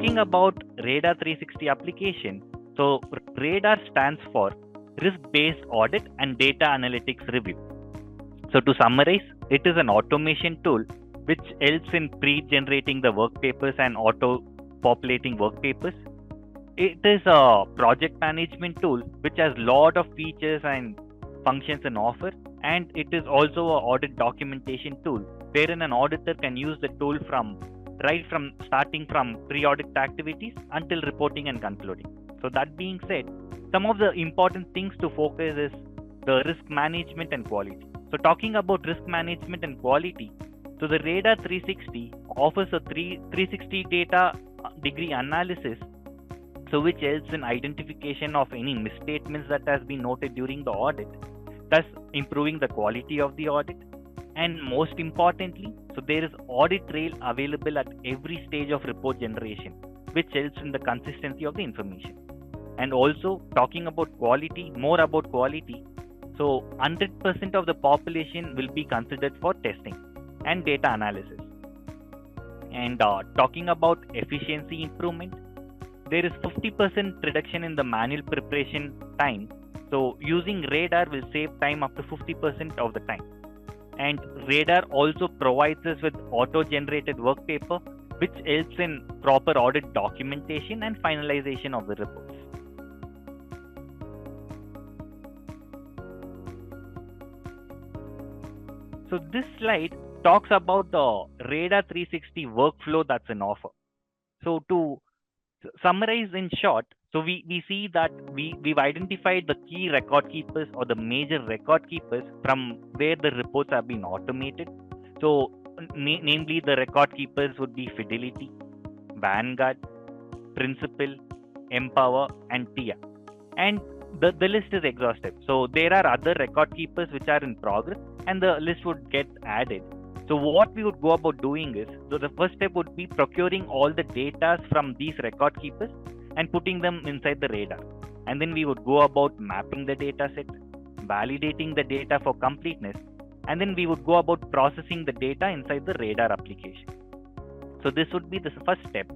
talking about Radar 360 application, so Radar stands for Risk-Based Audit and Data Analytics Review. So to summarize, it is an automation tool which helps in pre-generating the work papers and auto-populating work papers. It is a project management tool which has lot of features and functions in offer, and it is also a audit documentation tool wherein an auditor can use the tool from starting from pre-audit activities until reporting and concluding. So that being said, some of the important things to focus is the risk management and quality. So talking about risk management and quality, so the Radar 360 offers a 360 data degree analysis, so which helps in identification of any misstatements that has been noted during the audit, thus improving the quality of the audit. And most importantly, so there is audit trail available at every stage of report generation, which helps in the consistency of the information. And also talking about quality, more about quality, so 100% of the population will be considered for testing and data analysis. And talking about efficiency improvement, there is 50% reduction in the manual preparation time. So using Radar will save time up to 50% of the time. And Radar also provides us with auto-generated work paper, which helps in proper audit documentation and finalization of the reports. So this slide talks about the Radar 360 workflow that's in offer. So to summarize in short, so we see that we've identified the key record keepers or the major record keepers from where the reports have been automated. So namely the record keepers would be Fidelity, Vanguard, Principal, Empower, and TIA. And the list is exhaustive. So there are other record keepers which are in progress and the list would get added. So what we would go about doing is, so the first step would be procuring all the data from these record keepers and putting them inside the Radar. And then we would go about mapping the data set, validating the data for completeness, and then we would go about processing the data inside the Radar application. So this would be the first step.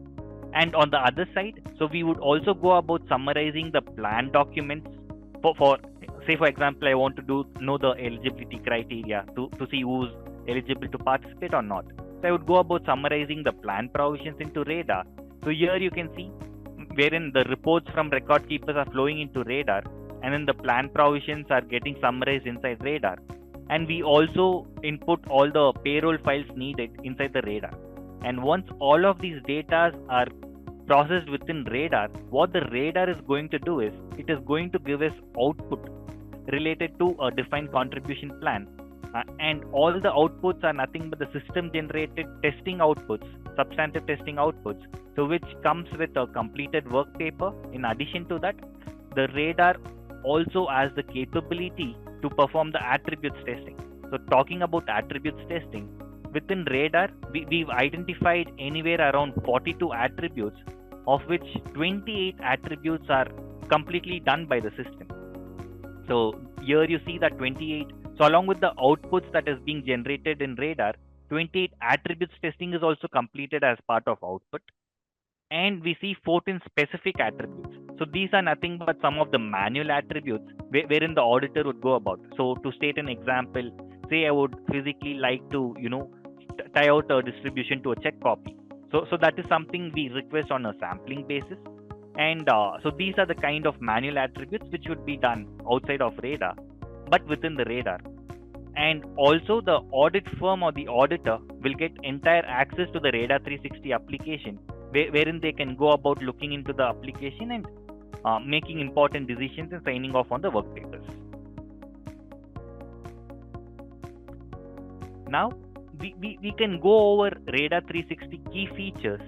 And on the other side, so we would also go about summarizing the plan documents for say for example, I want to know the eligibility criteria to see who's eligible to participate or not. So I would go about summarizing the plan provisions into Radar. So here you can see wherein the reports from record keepers are flowing into Radar, and then the plan provisions are getting summarized inside Radar. And we also input all the payroll files needed inside the Radar. And once all of these data are processed within Radar, what the Radar is going to do is, it is going to give us output related to a defined contribution plan. And all the outputs are nothing but the system generated testing outputs, substantive testing outputs, so which comes with a completed work paper. In addition to that, the Radar also has the capability to perform the attributes testing. So talking about attributes testing, within Radar, we've identified anywhere around 42 attributes, of which 28 attributes are completely done by the system. So here you see that 28. So along with the outputs that is being generated in Radar, 28 attributes testing is also completed as part of output. And we see 14 specific attributes. So these are nothing but some of the manual attributes wherein the auditor would go about. So to state an example, say I would physically like to, tie out a distribution to a check copy. So that is something we request on a sampling basis. And so these are the kind of manual attributes which would be done outside of Radar, but within the Radar. And also the audit firm or the auditor will get entire access to the Radar 360 application, wherein they can go about looking into the application and making important decisions and signing off on the work papers. Now we can go over Radar 360 key features.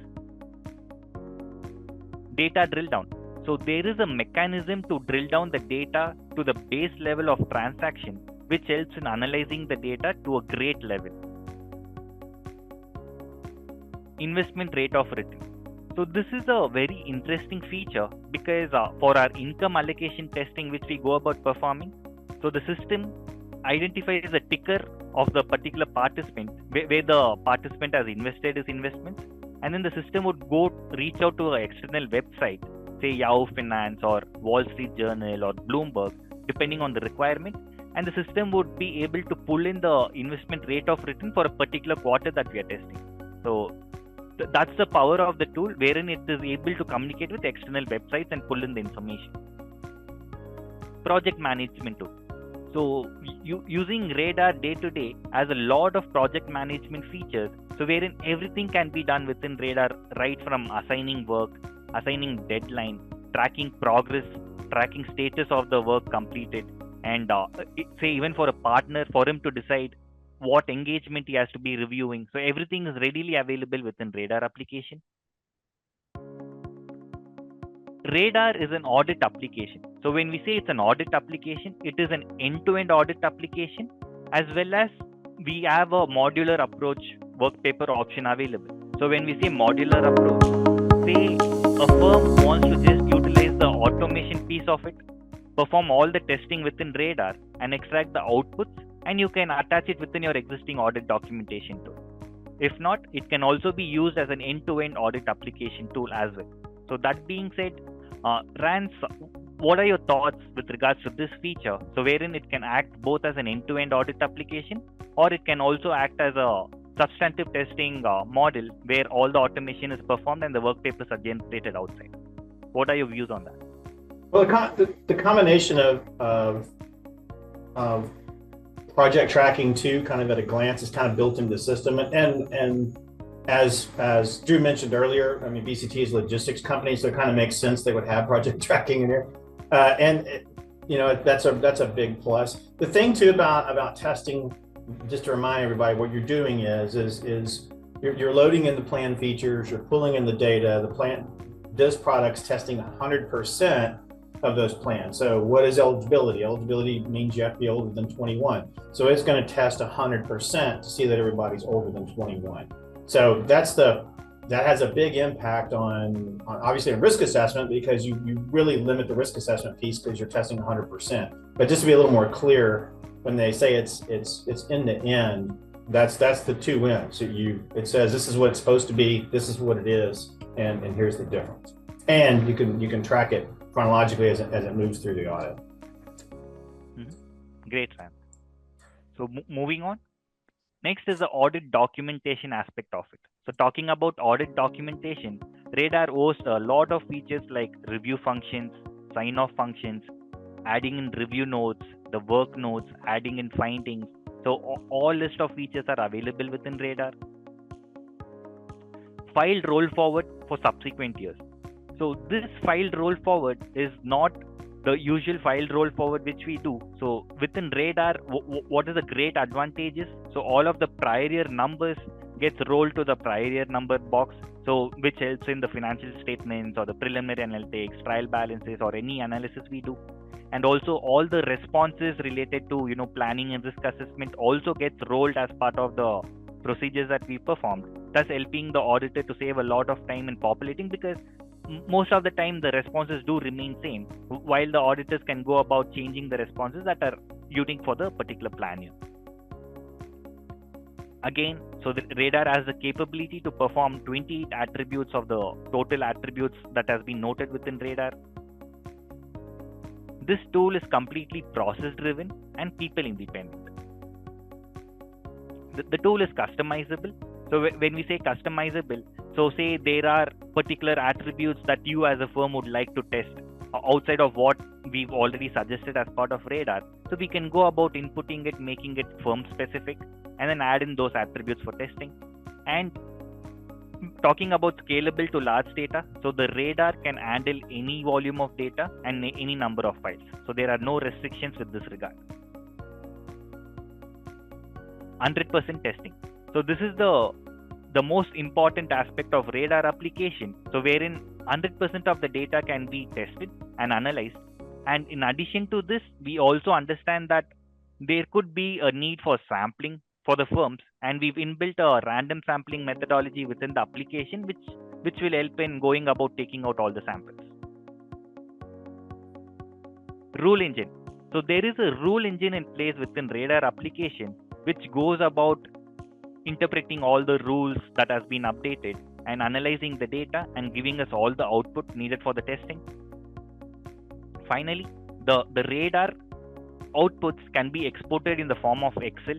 Data drill down. So there is a mechanism to drill down the data to the base level of transaction, which helps in analyzing the data to a great level. Investment rate of return. So this is a very interesting feature because for our income allocation testing which we go about performing, so the system identifies a ticker of the particular participant where the participant has invested his investments, and then the system would go reach out to an external website, say Yahoo Finance or Wall Street Journal or Bloomberg, depending on the requirement, and the system would be able to pull in the investment rate of return for a particular quarter that we are testing. So that's the power of the tool, wherein it is able to communicate with external websites and pull in the information. Project management tool. So using Radar day to day has a lot of project management features. So wherein everything can be done within Radar, right from assigning work, assigning deadline, tracking progress, tracking status of the work completed, and say even for a partner, for him to decide what engagement he has to be reviewing. So everything is readily available within Radar application. Radar is an audit application. So when we say it's an audit application, it is an end-to-end audit application, as well as we have a modular approach work paper option available. So when we say modular approach, say a firm wants to just utilize the automation piece of it, perform all the testing within Radar and extract the outputs, and you can attach it within your existing audit documentation tool. If not, it can also be used as an end-to-end audit application tool as well. So that being said, Rance, what are your thoughts with regards to this feature? So wherein it can act both as an end-to-end audit application, or it can also act as a substantive testing model where all the automation is performed and the work papers are generated outside. What are your views on that? Well, the combination of project tracking too, kind of at a glance, is kind of built into the system, and as Drew mentioned earlier, I mean, BCT is a logistics company, so it kind of makes sense they would have project tracking in there, and that's a big plus. The thing too about testing, just to remind everybody, what you're doing is you're loading in the plan features, you're pulling in the data. This product's testing 100% of those plans. So what is eligibility? Eligibility means you have to be older than 21. So it's going to test 100% to see that everybody's older than 21. So that has a big impact on obviously a risk assessment, because you really limit the risk assessment piece because you're testing 100%. But just to be a little more clear, when they say it's end to end, that's the two ends. So it says this is what it's supposed to be, this is what it is, and here's the difference. And you can track it chronologically as it moves through the audit. Great, Sam. So moving on. Next is the audit documentation aspect of it. So talking about audit documentation, Radar hosts a lot of features like review functions, sign-off functions, adding in review notes, the work notes, adding in findings. So all list of features are available within Radar. File roll forward for subsequent years. So this file roll forward is not the usual file roll forward which we do. So within Radar, what is the great advantage is, so all of the prior year numbers gets rolled to the prior year number box, so which helps in the financial statements or the preliminary analytics, trial balances, or any analysis we do. And also all the responses related to planning and risk assessment also gets rolled as part of the procedures that we performed, thus helping the auditor to save a lot of time in populating, because most of the time the responses do remain same, while the auditors can go about changing the responses that are unique for the particular plan year. Again, so the Radar has the capability to perform 28 attributes of the total attributes that has been noted within Radar. This tool is completely process driven and people independent. The tool is customizable. So when we say customizable, so say there are particular attributes that you as a firm would like to test outside of what we've already suggested as part of Radar. So we can go about inputting it, making it firm specific, and then add in those attributes for testing. And talking about scalable to large data, so the Radar can handle any volume of data and any number of files. So there are no restrictions with this regard. 100% testing. So this is the most important aspect of Radar application. So wherein 100% of the data can be tested and analyzed. And in addition to this, we also understand that there could be a need for sampling for the firms, and we've inbuilt a random sampling methodology within the application, which will help in going about taking out all the samples. Rule engine. So there is a rule engine in place within Radar application, which goes about interpreting all the rules that has been updated and analyzing the data and giving us all the output needed for the testing. Finally, the radar outputs can be exported in the form of Excel,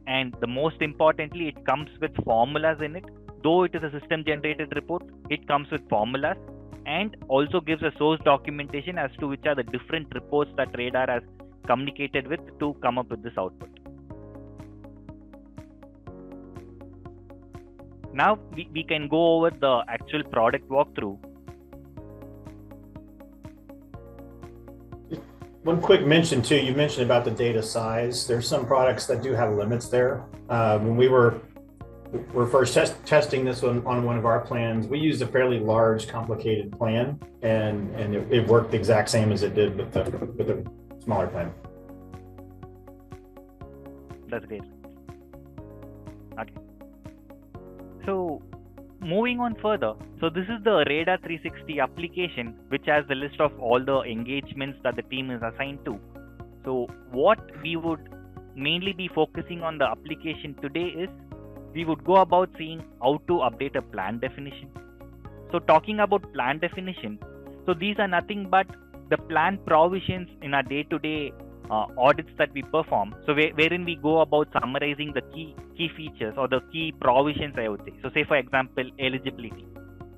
and the most importantly, it comes with formulas in it. Though it is a system generated report, it comes with formulas and also gives a source documentation as to which are the different reports that radar has communicated with to come up with this output. Now we can go over the actual product walkthrough. One quick mention too, you mentioned about the data size. There's some products that do have limits there. When we're first testing this on one of our plans, we used a fairly large, complicated plan, and it worked the exact same as it did with the smaller plan. That's great. Okay. So moving on further, so this is the Radar360 application, which has the list of all the engagements that the team is assigned to. So what we would mainly be focusing on the application today is we would go about seeing how to update a plan definition. So talking about plan definition, so these are nothing but the plan provisions in our day-to-day audits that we perform. So wherein we go about summarizing the key features or the key provisions, I would say. So say for example, eligibility.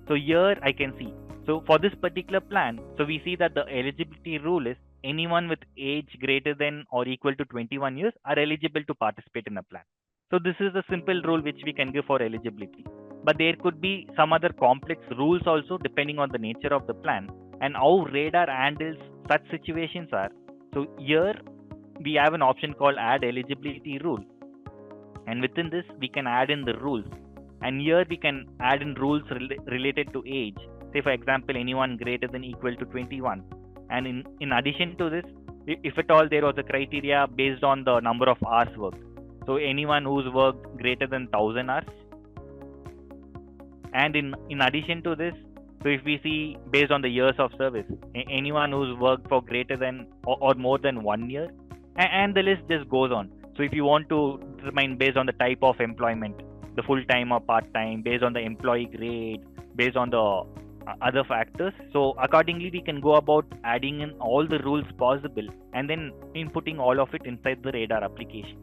So here I can see. So for this particular plan, so we see that the eligibility rule is anyone with age greater than or equal to 21 years are eligible to participate in a plan. So this is a simple rule which we can give for eligibility. But there could be some other complex rules also depending on the nature of the plan and how radar handles such situations are. So here we have an option called add eligibility rule. And within this, we can add in the rules. And here we can add in rules related to age. Say for example, anyone greater than equal to 21. And in addition to this, if at all there was a criteria based on the number of hours worked. So anyone who's worked greater than 1,000 hours. And in addition to this, so if we see based on the years of service, anyone who's worked for greater than or more than 1 year, and the list just goes on. So if you want to determine based on the type of employment, the full-time or part-time, based on the employee grade, based on the other factors. So accordingly, we can go about adding in all the rules possible and then inputting all of it inside the radar application.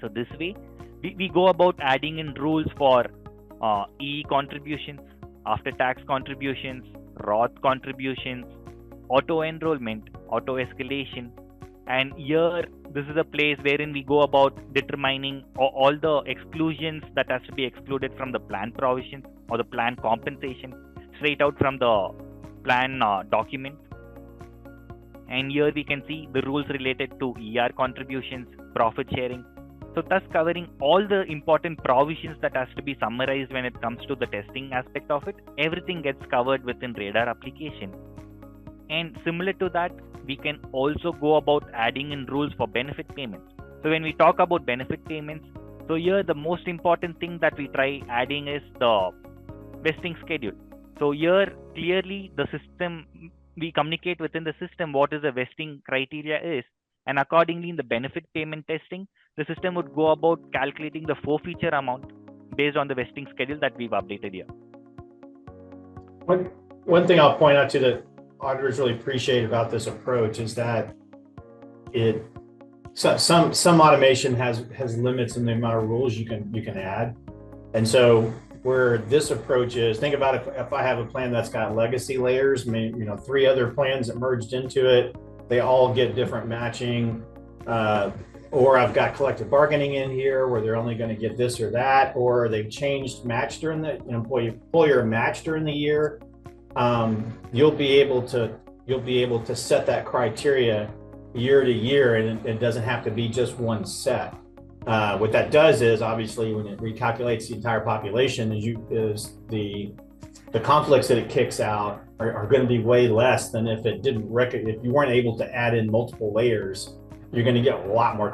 So this way, we go about adding in rules for EE contributions, after-tax contributions, Roth contributions, auto-enrollment, auto-escalation. And here, this is a place wherein we go about determining all the exclusions that has to be excluded from the plan provisions or the plan compensation straight out from the plan document. And here we can see the rules related to ER contributions, profit sharing. So thus covering all the important provisions that has to be summarized when it comes to the testing aspect of it. Everything gets covered within radar application. And similar to that, we can also go about adding in rules for benefit payments. So when we talk about benefit payments, so here the most important thing that we try adding is the vesting schedule. So here clearly the system, we communicate within the system what is the vesting criteria is. And accordingly in the benefit payment testing, the system would go about calculating the forfeiture amount based on the vesting schedule that we've updated here. One thing I'll point out to the auditors really appreciate about this approach is that some automation has limits in the amount of rules you can add. And so where this approach is, think about if I have a plan that's got legacy layers, maybe 3 other plans that merged into it, they all get different matching, or I've got collective bargaining in here where they're only going to get this or that, or they've changed match during the employer match during the year. You'll be able to set that criteria year to year, and it doesn't have to be just one set. What that does is obviously when it recalculates the entire population, is the conflicts that it kicks out are going to be way less than if it didn't if you weren't able to add in multiple layers. You're going to get a lot more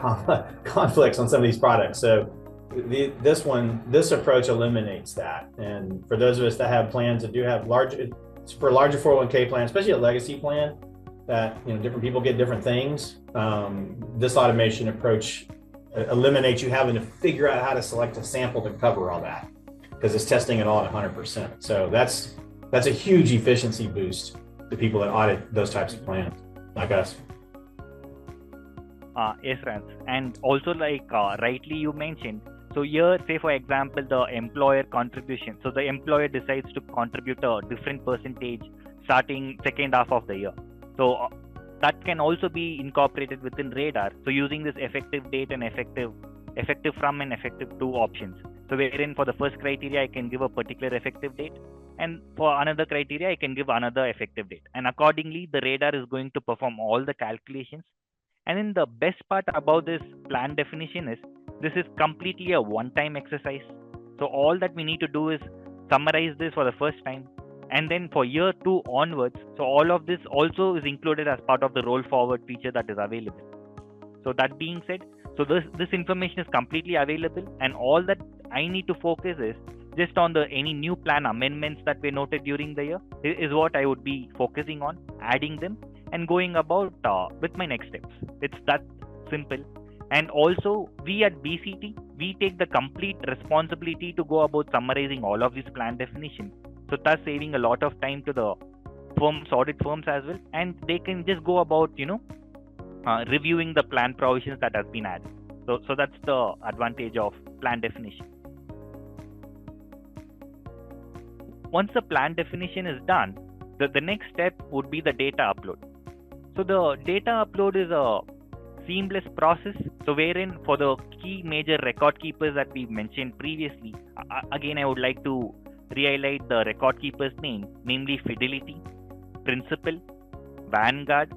conflicts on some of these products. So this approach eliminates that. And for those of us that have plans that do have larger 401k plans, especially a legacy plan that different people get different things, this automation approach eliminates you having to figure out how to select a sample to cover all that. because it's testing it all at 100%. So that's a huge efficiency boost to people that audit those types of plans, like us. Yes, Rance. And also, like rightly you mentioned, so here, say for example, the employer contribution. So the employer decides to contribute a different percentage starting second half of the year. So that can also be incorporated within Radar. So using this effective date and effective from and effective to options. So wherein for the first criteria, I can give a particular effective date, and for another criteria, I can give another effective date. And accordingly, the Radar is going to perform all the calculations. And then the best part about this plan definition is this is completely a one-time exercise. So all that we need to do is summarize this for the first time. And then for year 2 onwards, so all of this also is included as part of the roll forward feature that is available. So that being said, so this information is completely available, and all that I need to focus is just on the any new plan amendments that were noted during the year is what I would be focusing on, adding them and going about with my next steps. It's that simple. And also, we at BCT, we take the complete responsibility to go about summarizing all of these plan definitions. So thus saving a lot of time to the firms, audit firms as well, and they can just go about, reviewing the plan provisions that has been added. So that's the advantage of plan definition. Once the plan definition is done, the next step would be the data upload. So the data upload is a seamless process. So wherein for the key major record keepers that we mentioned previously, again I would like to re-highlight the record keepers' name, namely Fidelity, Principal, Vanguard,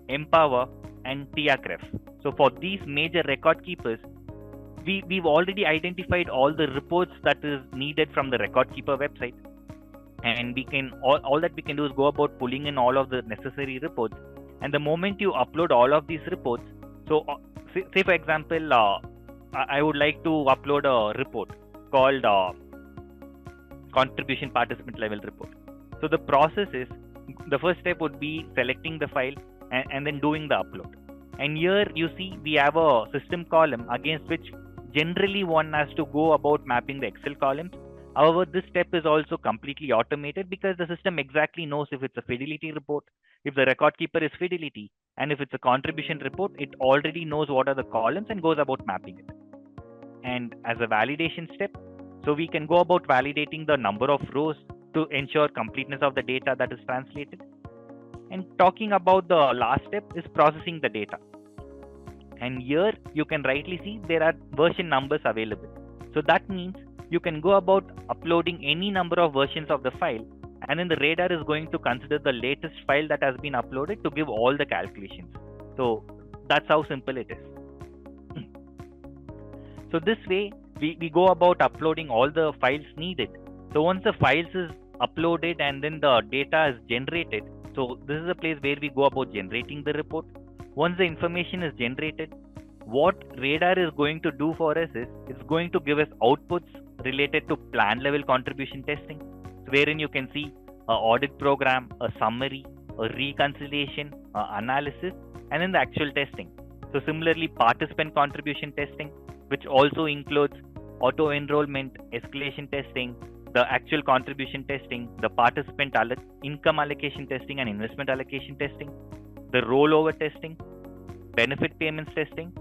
Empower, and TIACREF. So for these major record keepers, we've already identified all the reports that is needed from the record keeper website, and we can all that we can do is go about pulling in all of the necessary reports. And the moment you upload all of these reports, so say for example, I would like to upload a report called contribution participant level report. So the process is, the first step would be selecting the file and then doing the upload. And here you see we have a system column against which generally one has to go about mapping the Excel columns. However, this step is also completely automated because the system exactly knows if it's a Fidelity report, if the record keeper is Fidelity, and if it's a contribution report, it already knows what are the columns and goes about mapping it. And as a validation step, so we can go about validating the number of rows to ensure completeness of the data that is translated. And talking about the last step is processing the data. And here you can rightly see there are version numbers available. So that means you can go about uploading any number of versions of the file, and then the Radar is going to consider the latest file that has been uploaded to give all the calculations. So that's how simple it is. So this way we go about uploading all the files needed. So once the files is uploaded and then the data is generated, so this is a place where we go about generating the report. Once the information is generated, what Radar is going to do for us is it's going to give us outputs related to plan level contribution testing, wherein you can see an audit program, a summary, a reconciliation, analysis, and then the actual testing. So similarly, participant contribution testing, which also includes auto enrollment, escalation testing, the actual contribution testing, the participant income allocation testing and investment allocation testing, the rollover testing, benefit payments testing,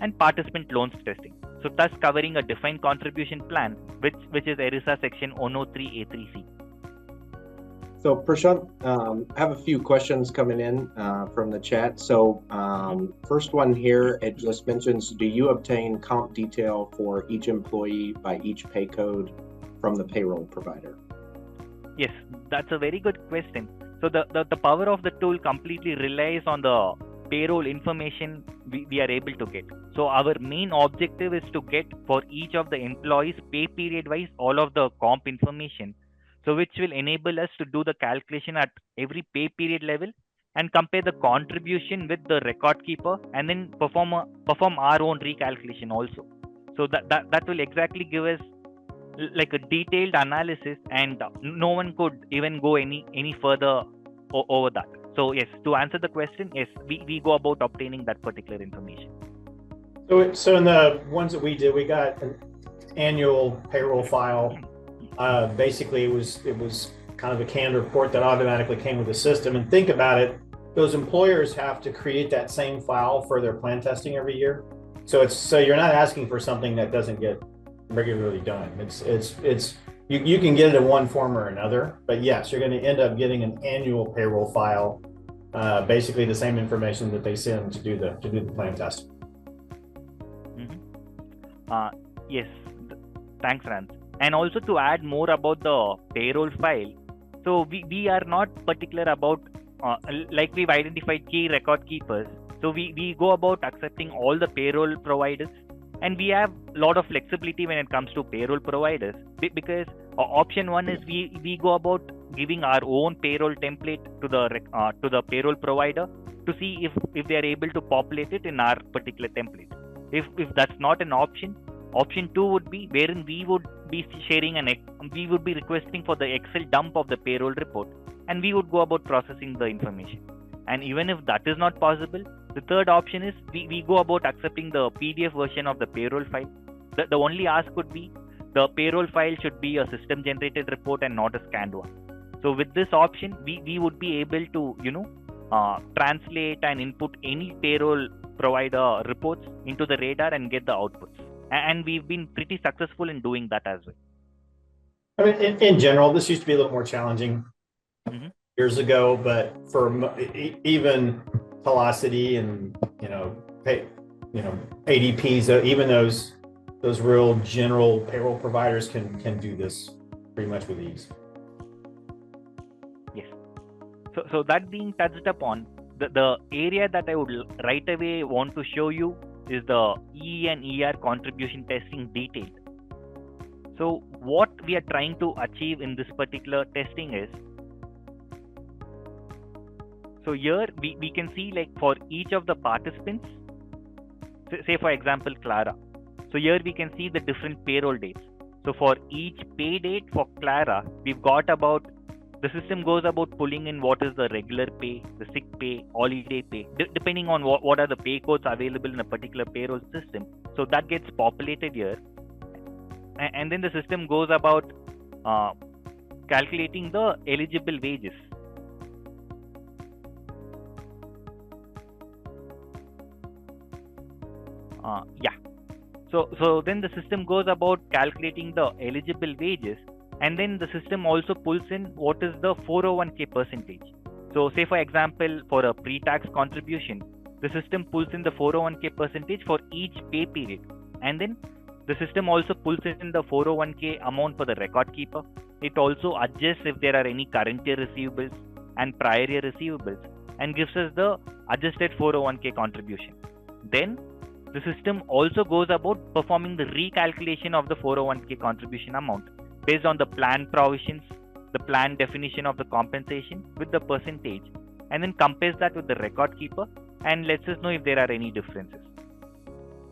and participant loans testing. So thus covering a defined contribution plan, which is ERISA section 103A3C. So Prashant, I have a few questions coming in from the chat. So first one here, it just mentions, do you obtain comp detail for each employee by each pay code from the payroll provider? Yes, that's a very good question. So the power of the tool completely relies on the payroll information we are able to get. So our main objective is to get for each of the employees pay period wise all of the comp information, so which will enable us to do the calculation at every pay period level and compare the contribution with the record keeper and then perform our own recalculation also. So that will exactly give us like a detailed analysis, and no one could even go any further over that. So yes, to answer the question, yes, we go about obtaining that particular information. So in the ones that we did, we got an annual payroll file Basically, it was kind of a canned report that automatically came with the system. And think about it, those employers have to create that same file for their plan testing every year. So you're not asking for something that doesn't get regularly done. You can get it in one form or another, but yes, you're going to end up getting an annual payroll file, basically the same information that they send to do the plan testing. Yes, thanks, Rance. And also to add more about the payroll file, so we are not particular about, like we've identified key record keepers. So we go about accepting all the payroll providers, and we have a lot of flexibility when it comes to payroll providers, because option one is we go about giving our own payroll template to the payroll provider to see if they are able to populate it in our particular template. If that's not an option, option two would be wherein we would be we would be requesting for the Excel dump of the payroll report, and we would go about processing the information. And even if that is not possible, the third option is we go about accepting the PDF version of the payroll file. The only ask would be the payroll file should be a system generated report and not a scanned one. So with this option, we would be able to translate and input any payroll provider reports into the Radar and get the outputs. And we've been pretty successful in doing that as well. I mean, in general, this used to be a little more challenging years ago, but for even Velocity and ADPs, even those real general payroll providers can do this pretty much with ease. Yes. So that being touched upon, the area that I would right away want to show you is the E and ER contribution testing detailed. So what we are trying to achieve in this particular testing is, so here we can see, like, for each of the participants, say for example Clara. So here we can see the different payroll dates. So for each pay date for Clara, we've got about, the system goes about pulling in what is the regular pay, the sick pay, holiday pay, depending on what are the pay codes available in a particular payroll system. So that gets populated here. And then the system goes about calculating the eligible wages. So then the system goes about calculating the eligible wages, and then the system also pulls in what is the 401k percentage. So say for example, for a pre-tax contribution, the system pulls in the 401k percentage for each pay period, and then the system also pulls in the 401k amount for the record keeper. It also adjusts if there are any current year receivables and prior year receivables, and gives us the adjusted 401k contribution. Then the system also goes about performing the recalculation of the 401k contribution amount based on the plan provisions, the plan definition of the compensation with the percentage, and then compares that with the record keeper and lets us know if there are any differences.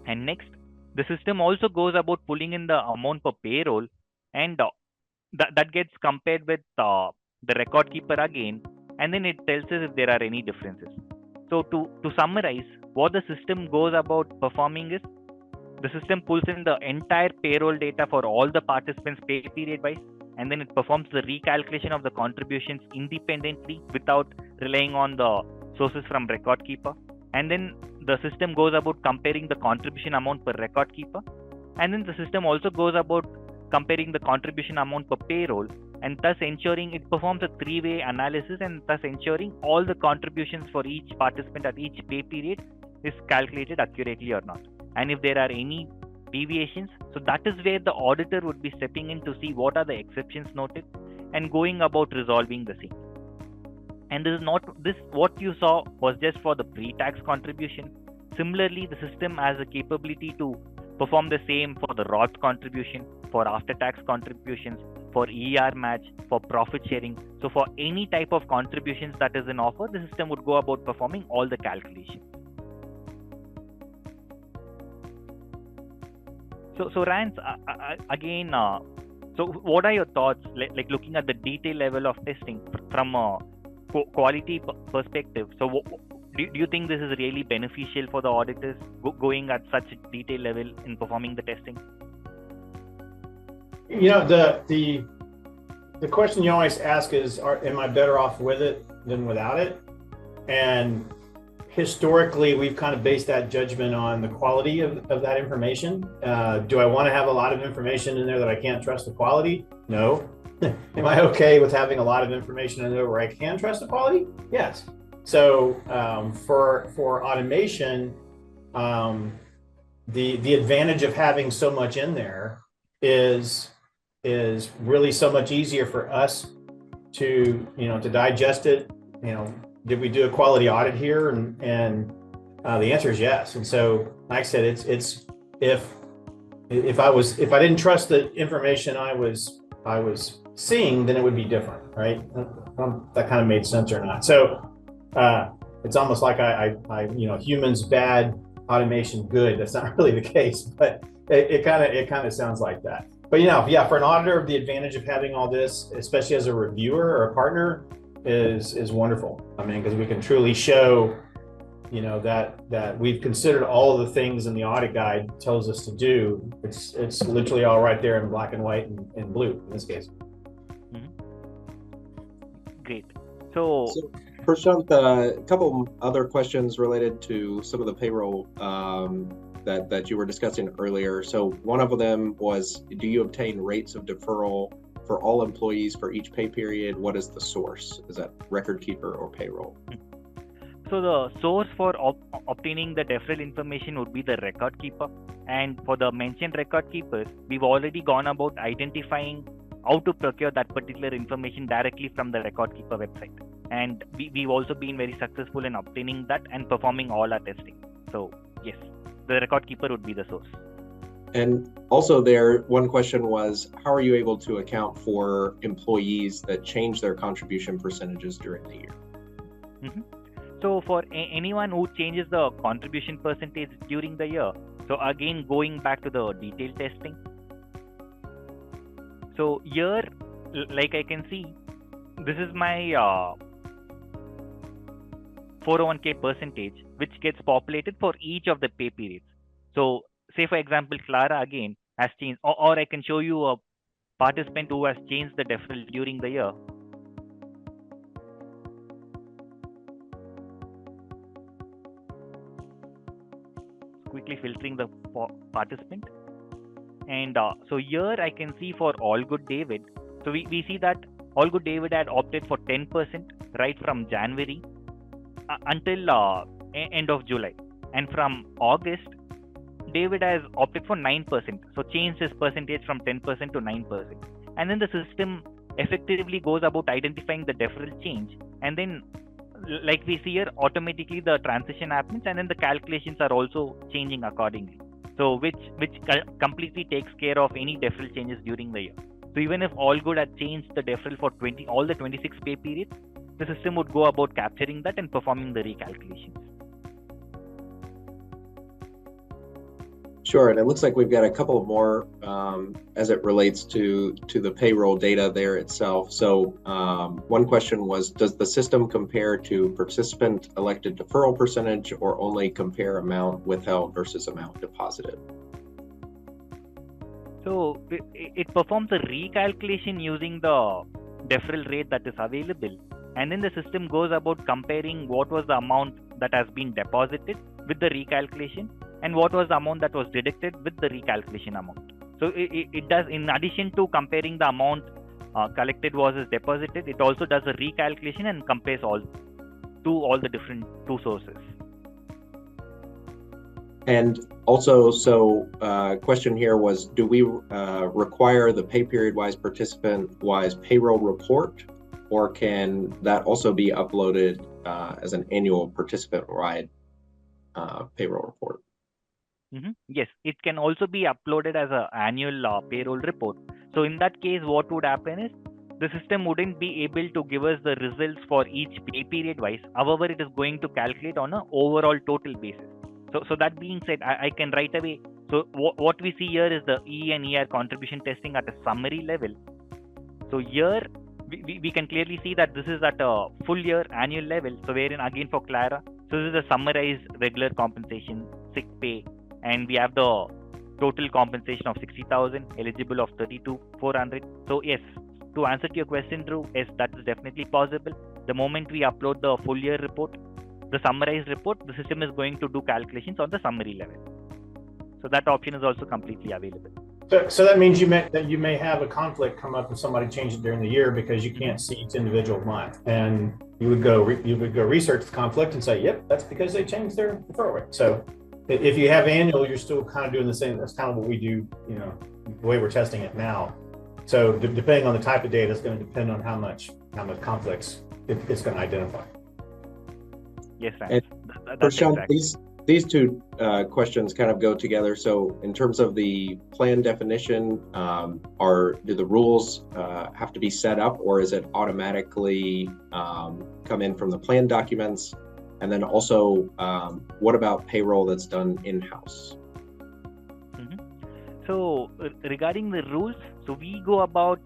And next, the system also goes about pulling in the amount per payroll, and that gets compared with the record keeper again, and then it tells us if there are any differences. So to summarize, what the system goes about performing is, the system pulls in the entire payroll data for all the participants pay period wise, and then it performs the recalculation of the contributions independently without relying on the sources from record keeper. And then the system goes about comparing the contribution amount per record keeper, and then the system also goes about comparing the contribution amount per payroll, and thus ensuring it performs a three-way analysis, and thus ensuring all the contributions for each participant at each pay period is calculated accurately or not. And if there are any deviations, so that is where the auditor would be stepping in to see what are the exceptions noted and going about resolving the same. And what you saw was just for the pre-tax contribution. Similarly, the system has a capability to perform the same for the ROT contribution, for after-tax contributions, for ER match, for profit sharing. So for any type of contributions that is in offer, the system would go about performing all the calculations. So Rance, again, so what are your thoughts, like looking at the detail level of testing from a quality perspective? So do you think this is really beneficial for the auditors going at such a detail level in performing the testing? You know, the the question you always ask is, am I better off with it than without it? And historically, we've kind of based that judgment on the quality of that information. Do I want to have a lot of information in there that I can't trust the quality? No. Am I okay with having a lot of information in there where I can trust the quality? Yes. So for automation, the advantage of having so much in there is really so much easier for us to digest it. Did we do a quality audit here? And the answer is yes. And so, like I said, it's if I didn't trust the information I was seeing, then it would be different, right? That kind of made sense or not. So it's almost like I humans bad, automation good. That's not really the case, but it kind of sounds like that. But for an auditor, the advantage of having all this, especially as a reviewer or a partner, is wonderful. I mean, because we can truly show, that we've considered all of the things in the audit guide tells us to do. It's literally all right there in black and white and blue in this case. Great. So Prashant, a couple other questions related to some of the payroll that you were discussing earlier. So one of them was, do you obtain rates of deferral for all employees for each pay period? What is the source? Is that record keeper or payroll? So the source for obtaining the deferral information would be the record keeper. And for the mentioned record keepers, we've already gone about identifying how to procure that particular information directly from the record keeper website. And we've also been very successful in obtaining that and performing all our testing. So yes, the record keeper would be the source. And also one question was, how are you able to account for employees that change their contribution percentages during the year? Mm-hmm. So for anyone who changes the contribution percentage during the year, so again, going back to the detailed testing. So here, like I can see, this is my 401k percentage, which gets populated for each of the pay periods. So say for example, Clara again has changed, or I can show you a participant who has changed the deferral during the year. Quickly filtering the participant. And so here I can see for All Good David. So we see that All Good David had opted for 10% right from January until end of July. And from August, David has opted for 9%. So changed his percentage from 10% to 9%. And then the system effectively goes about identifying the deferral change. And then, like we see here, automatically the transition happens, and then the calculations are also changing accordingly. So which completely takes care of any deferral changes during the year. So even if All Good had changed the deferral for all the 26 pay periods, the system would go about capturing that and performing the recalculations. Sure, and it looks like we've got a couple more as it relates to the payroll data there itself. So one question was, does the system compare to participant elected deferral percentage or only compare amount withheld versus amount deposited? So it performs a recalculation using the deferral rate that is available, and then the system goes about comparing what was the amount that has been deposited with the recalculation and what was the amount that was deducted with the recalculation amount. So it does, in addition to comparing the amount collected versus deposited, it also does a recalculation and compares all the different two sources. And also, so question here was, do we require the pay period wise, participant wise payroll report, or can that also be uploaded as an annual participant wide payroll report? Mm-hmm. Yes, it can also be uploaded as an annual payroll report. So in that case, what would happen is the system wouldn't be able to give us the results for each pay period wise. However, it is going to calculate on an overall total basis. So that being said, I can right away. So what we see here is the E and ER contribution testing at a summary level. So here we can clearly see that this is at a full year annual level. So wherein again for Clara, so this is a summarized regular compensation, sick pay, and we have the total compensation of 60,000, eligible of 32,400. So yes, to answer to your question, Drew, yes, that is definitely possible. The moment we upload the full year report, the summarized report, the system is going to do calculations on the summary level. So that option is also completely available. So that means you may have a conflict come up if somebody changed it during the year because you can't see each individual month, and you would go research the conflict and say, yep, that's because they changed their deferral rate. So if you have annual, you're still kind of doing the same. That's kind of what we do, the way we're testing it now. So depending on the type of data, it's going to depend on how much conflicts it's going to identify. Yes, that's Prashant, exactly. these two questions kind of go together. So in terms of the plan definition, do the rules have to be set up, or is it automatically come in from the plan documents? And then also, what about payroll that's done in-house? So regarding the rules, so we go about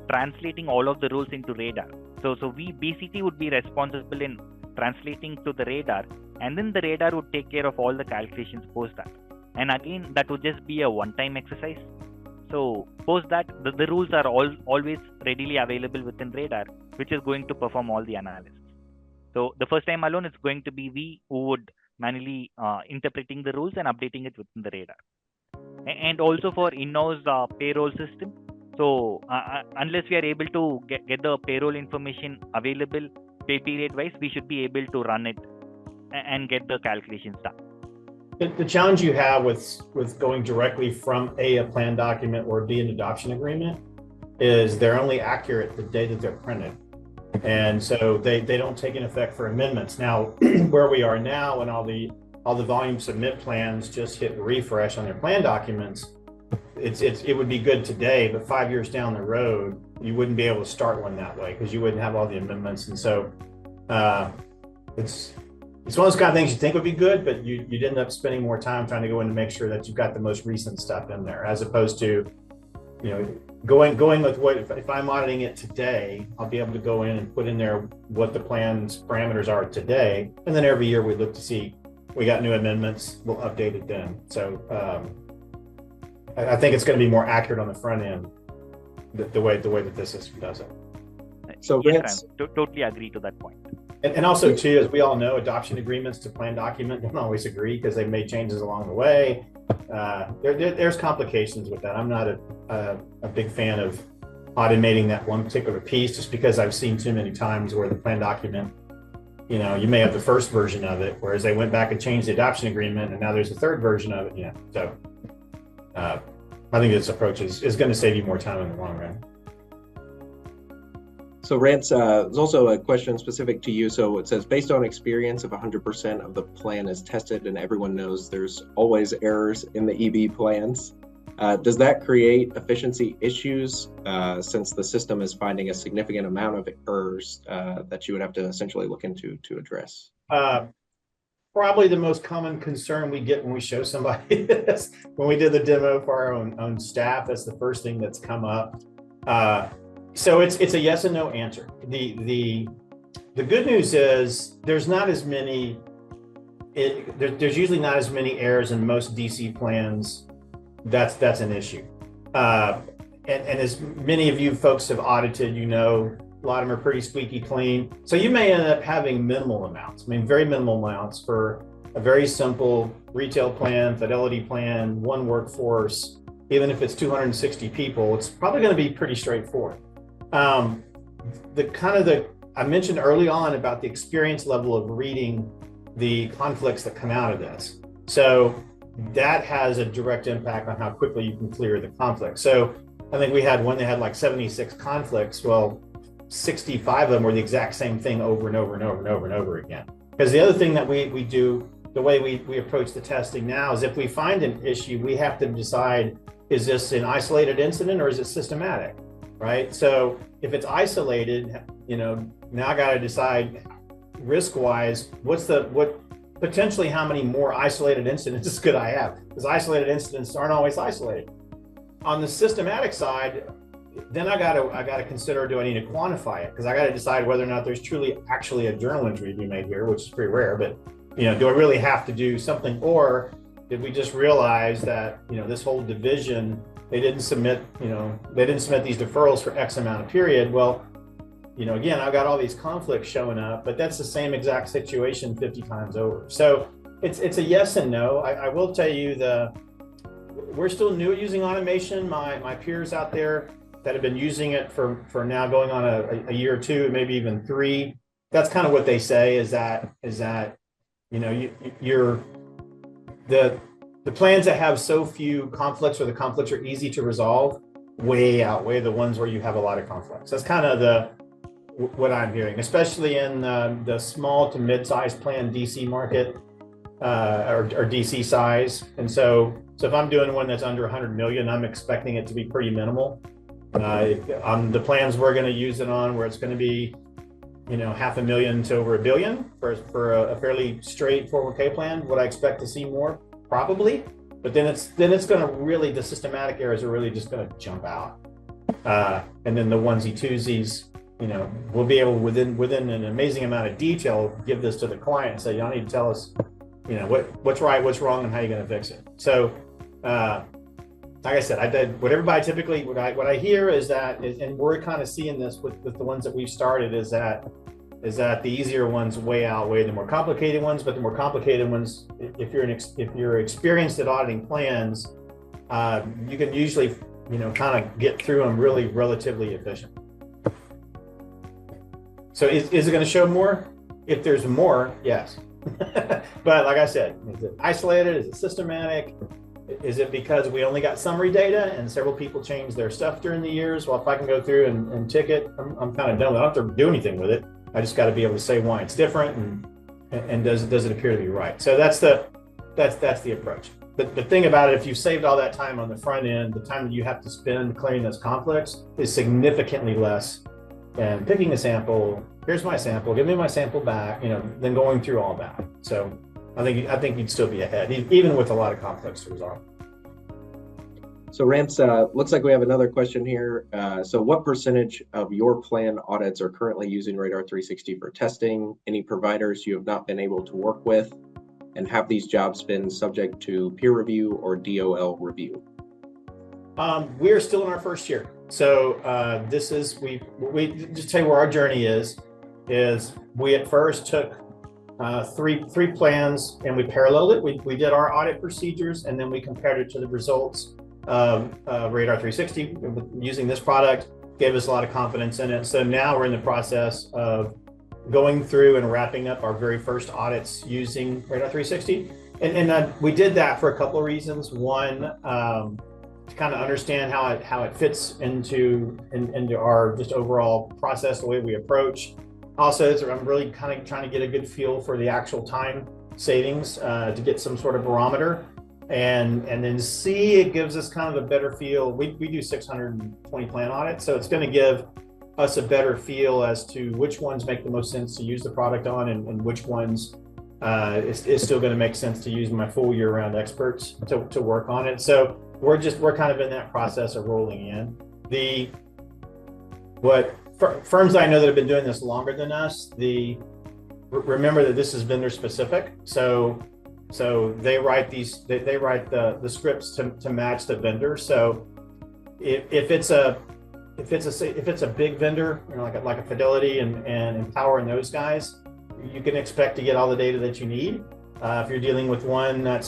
translating all of the rules into Radar. So we BCT would be responsible in translating to the Radar, and then the Radar would take care of all the calculations post that. And again, that would just be a one-time exercise. So post that, the rules are always readily available within Radar, which is going to perform all the analysis. So the first time alone, it's going to be we who would manually interpreting the rules and updating it within the Radar. And also for in-house payroll system. So unless we are able to get the payroll information available pay period wise, we should be able to run it and get the calculations done. The challenge you have with going directly from a plan document or B, an adoption agreement, is they're only accurate the day that they're printed. And so they don't take in effect for amendments. Now, where we are now, when all the volume submit plans just hit refresh on their plan documents, it would be good today, but 5 years down the road, you wouldn't be able to start one that way because you wouldn't have all the amendments. And so it's one of those kind of things you think would be good, but you'd end up spending more time trying to go in to make sure that you've got the most recent stuff in there, as opposed to, going with what, if I'm auditing it today, I'll be able to go in and put in there what the plan's parameters are today. And then every year we look to see, we got new amendments, we'll update it then. So I think it's going to be more accurate on the front end, the way that this system does it. So yes, I totally agree to that point. And also too, as we all know, adoption agreements to plan document don't always agree because they've made changes along the way. There's complications with that. I'm not a big fan of automating that one particular piece, just because I've seen too many times where the plan document, you may have the first version of it, whereas they went back and changed the adoption agreement, and now there's a third version of it. So I think this approach is going to save you more time in the long run. So Rance, there's also a question specific to you. So it says, based on experience, if 100% of the plan is tested, and everyone knows there's always errors in the EB plans, does that create efficiency issues since the system is finding a significant amount of errors that you would have to essentially look into to address? Probably the most common concern we get when we show somebody this, when we did the demo for our own staff, that's the first thing that's come up. So it's a yes and no answer. The good news is there's not as many. There's usually not as many errors in most DC plans. That's an issue. And as many of you folks have audited, a lot of them are pretty squeaky clean. So you may end up having minimal amounts. Very minimal amounts for a very simple retail plan, fidelity plan, one workforce. Even if it's 260 people, it's probably going to be pretty straightforward. I mentioned early on about the experience level of reading the conflicts that come out of this. So that has a direct impact on how quickly you can clear the conflict. So I think we had one that had like 76 conflicts. Well, 65 of them were the exact same thing over and over and over and over and over again. Because the other thing that we do, the way we approach the testing now, is if we find an issue, we have to decide, is this an isolated incident or is it systematic? Right? So if it's isolated, now I got to decide risk-wise, potentially how many more isolated incidents could I have? Because isolated incidents aren't always isolated. On the systematic side, then I got to consider, do I need to quantify it? Because I got to decide whether or not there's actually a journal entry to be made here, which is pretty rare. But do I really have to do something, or did we just realize that this whole division they didn't submit, they didn't submit these deferrals for X amount of period. Well, again, I've got all these conflicts showing up, but that's the same exact situation 50 times over. So it's a yes and no. I will tell you we're still new at using automation. My peers out there that have been using it for now going on a year or two, maybe even 3, that's kind of what they say is that the plans that have so few conflicts or the conflicts are easy to resolve way outweigh the ones where you have a lot of conflicts. That's kind of what I'm hearing, especially in the small to mid-sized plan DC market or DC size. And so if I'm doing one that's under 100 million, I'm expecting it to be pretty minimal. On the plans we're going to use it on, where it's going to be $500,000 to over $1 billion for a fairly straight 401k plan. Would I expect to see more? Probably, but then it's going to really, the systematic errors are really just going to jump out, and then the onesie twosies, we'll be able within an amazing amount of detail give this to the client and say, y'all need to tell us, what's right, what's wrong, and how you're going to fix it. So, like I said, I did what everybody typically, what I hear is that, and we're kind of seeing this with the ones that we've started, is that the easier ones way outweigh the more complicated ones. But the more complicated ones, if you're experienced at auditing plans, you can usually kind of get through them really relatively efficient. So is it going to show more? If there's more, yes. But like I said, is it isolated? Is it systematic? Is it because we only got summary data and several people changed their stuff during the years? Well, if I can go through and tick it, I'm kind of done with it. I don't have to do anything with it. I just got to be able to say why it's different and does it appear to be right. So that's the approach. The thing about it, if you saved all that time on the front end, the time that you have to spend clearing those conflicts is significantly less than picking a sample. Here's my sample. Give me my sample back. Than going through all that. So I think you'd still be ahead, even with a lot of conflicts to resolve. So Rance, looks like we have another question here. So what percentage of your plan audits are currently using Radar360 for testing? Any providers you have not been able to work with? And have these jobs been subject to peer review or DOL review? We're still in our first year. So we just tell you where our journey is we at first took three plans and we paralleled it. We did our audit procedures and then we compared it to the results of Radar360 using this product, gave us a lot of confidence in it. So now we're in the process of going through and wrapping up our very first audits using Radar360. And we did that for a couple of reasons. One, to kind of understand how it fits into our just overall process, the way we approach. Also, I'm really kind of trying to get a good feel for the actual time savings to get some sort of barometer. And then C, it gives us kind of a better feel. We do 620 plan audits, so it's going to give us a better feel as to which ones make the most sense to use the product on and which ones is still going to make sense to use my full year-round experts to work on it. So we're kind of in that process of rolling in. Firms I know that have been doing this longer than us, remember that this is vendor specific. So they write the scripts to match the vendor. So if it's a big vendor, like a Fidelity and Empower and those guys, you can expect to get all the data that you need. If you're dealing with one that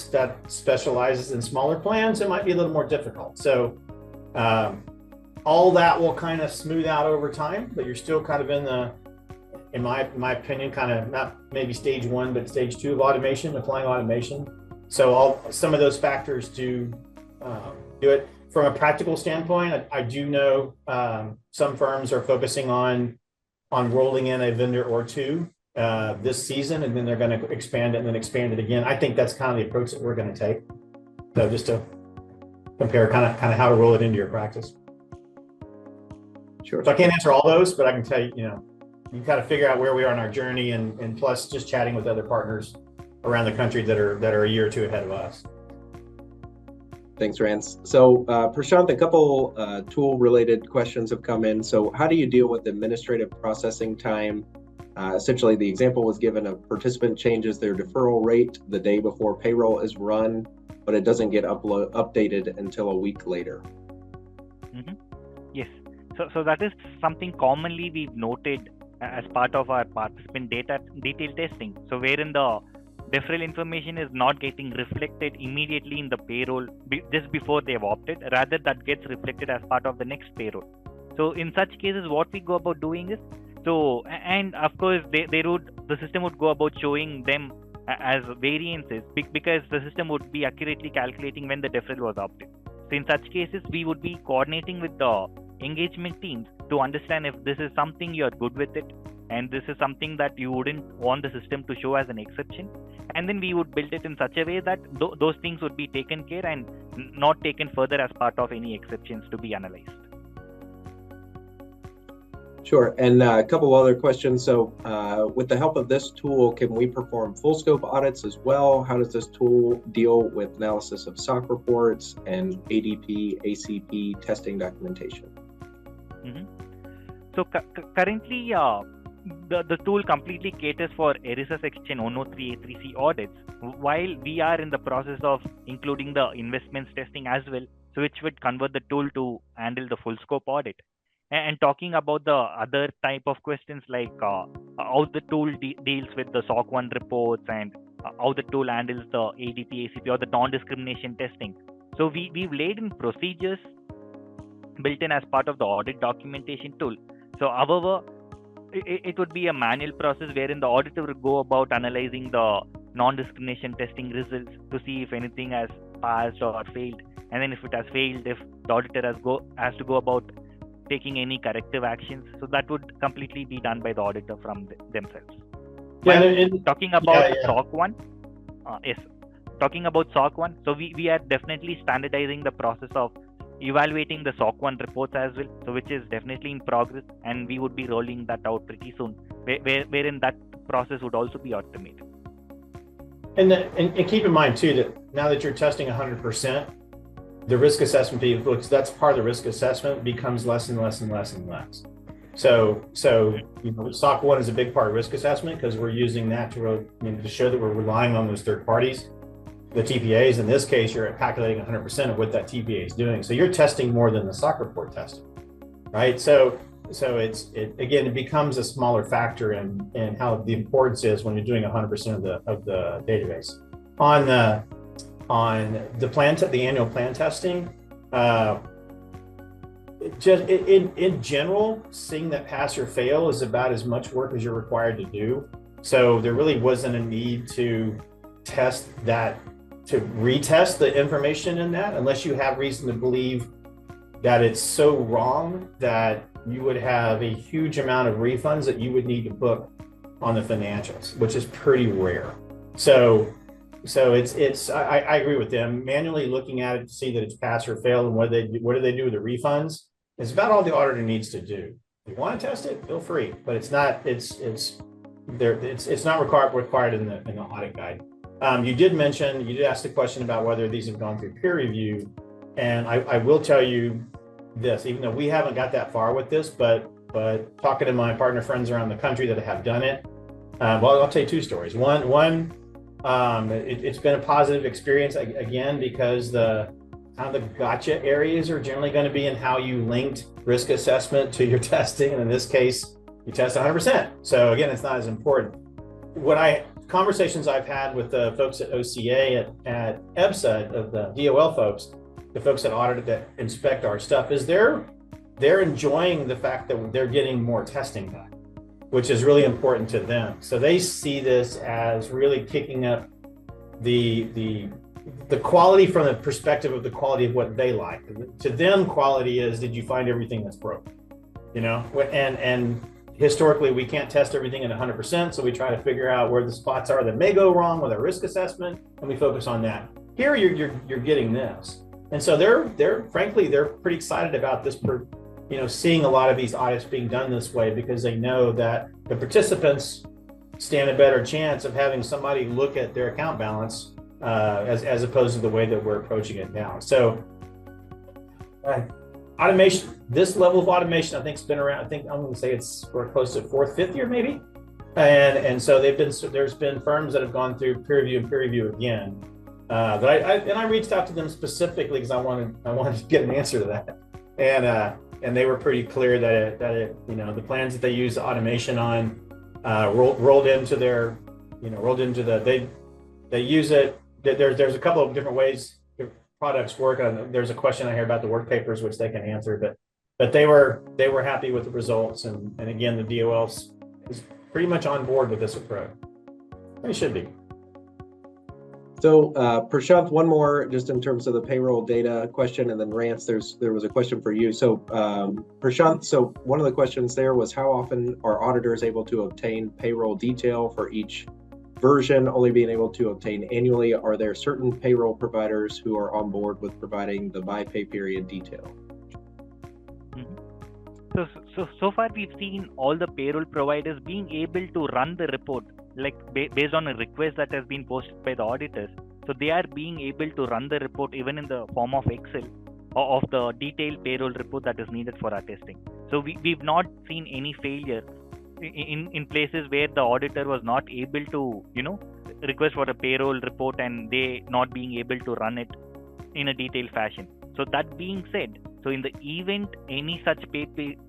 specializes in smaller plans, it might be a little more difficult. So all that will kind of smooth out over time, but you're still kind of in my opinion, kind of not maybe stage 1, but stage 2 of automation, applying automation. So some of those factors do it. From a practical standpoint, I do know some firms are focusing on rolling in a vendor or two this season, and then they're going to expand it and then expand it again. I think that's kind of the approach that we're going to take. So just to compare kind of how to roll it into your practice. Sure. So I can't answer all those, but I can tell you, you kind of figure out where we are in our journey, and plus just chatting with other partners around the country that are a year or two ahead of us. Thanks, Rance. So Prashant, a couple tool-related questions have come in. So how do you deal with administrative processing time? Essentially, the example was given of participant changes their deferral rate the day before payroll is run, but it doesn't get updated until a week later. Mhm. Yes. So that is something commonly we've noted as part of our participant data detail testing. So wherein the deferral information is not getting reflected immediately in the payroll just before they've opted, rather that gets reflected as part of the next payroll. So in such cases, what we go about doing is, and of course the system would go about showing them as variances because the system would be accurately calculating when the deferral was opted. So in such cases, we would be coordinating with the engagement teams to understand if this is something you're good with it and this is something that you wouldn't want the system to show as an exception, and then we would build it in such a way that those things would be taken care and not taken further as part of any exceptions to be analyzed. Sure, and a couple other questions. So with the help of this tool, can we perform full scope audits as well? How does this tool deal with analysis of SOC reports and ADP, ACP testing documentation? Mm-hmm. So currently, the tool completely caters for ERISA Section 103A3C audits, while we are in the process of including the investments testing as well, so which would convert the tool to handle the full scope audit. And talking about the other type of questions like how the tool deals with the SOC 1 reports and how the tool handles the ADP, ACP or the non-discrimination testing. So we've laid in procedures built in as part of the audit documentation tool. So however, it would be a manual process wherein the auditor would go about analyzing the non-discrimination testing results to see if anything has passed or failed, and then if it has failed, if the auditor has to go about taking any corrective actions. So that would completely be done by the auditor from themselves. Yeah, talking about SOC 1, yes, talking about SOC 1, so we are definitely standardizing the process of evaluating the SOC 1 reports as well, so which is definitely in progress, and we would be rolling that out pretty soon, wherein that process would also be automated. And keep in mind too that now that you're testing 100%, the risk assessment because that's part of the risk assessment becomes less and less and less and less. So SOC 1 is a big part of risk assessment because we're using that to show that we're relying on those third parties. The TPAs, in this case, you're calculating 100% of what that TPA is doing. So you're testing more than the SOC report testing, right? So it becomes a smaller factor in how the importance is when you're doing 100% of the database. On the annual plan testing, just in general, seeing that pass or fail is about as much work as you're required to do. So there really wasn't a need to retest the information in that, unless you have reason to believe that it's so wrong that you would have a huge amount of refunds that you would need to book on the financials, which is pretty rare. So I agree with them. Manually looking at it to see that it's pass or fail and what do they do with the refunds is about all the auditor needs to do. If you want to test it, feel free, but it's not required in the audit guide. You did ask the question about whether these have gone through peer review, and I will tell you this, even though we haven't got that far with this, but talking to my partner friends around the country that have done it, I'll tell you two stories. One, it's been a positive experience again because the gotcha areas are generally going to be in how you linked risk assessment to your testing, and in this case, you test 100%. So again, it's not as important. Conversations I've had with the folks at OCA at EBSA, of the DOL folks, the folks that inspect our stuff, is they're enjoying the fact that they're getting more testing done, which is really important to them. So they see this as really kicking up the quality from the perspective of the quality of what they like. To them, quality is, did you find everything that's broken? And historically, we can't test everything at 100%, so we try to figure out where the spots are that may go wrong with our risk assessment, and we focus on that. Here, you're getting this, and so they're frankly pretty excited about this. Seeing a lot of these audits being done this way, because they know that the participants stand a better chance of having somebody look at their account balance as opposed to the way that we're approaching it now. So automation, this level of automation, I think, has been around. I think I'm going to say we're close to fourth, fifth year maybe, and so there's been firms that have gone through peer review again. But I reached out to them specifically because I wanted to get an answer to that. and they were pretty clear that it the plans that they use automation on rolled into their they use it. There's a couple of different ways the products work. There's a question I hear about the work papers, which they can answer, but they were happy with the results, and again, the DOL is pretty much on board with this approach. They should be. So Prashanth, one more just in terms of the payroll data question, and then Rance, there was a question for you. So Prashanth, so one of the questions there was how often are auditors able to obtain payroll detail for each version, only being able to obtain annually? Are there certain payroll providers who are on board with providing the by pay period detail? So far we've seen all the payroll providers being able to run the report like based on a request that has been posted by the auditors. So they are being able to run the report even in the form of Excel or of the detailed payroll report that is needed for our testing. So we've not seen any failure in places where the auditor was not able to request for a payroll report and they not being able to run it in a detailed fashion. So that being said, so in the event any such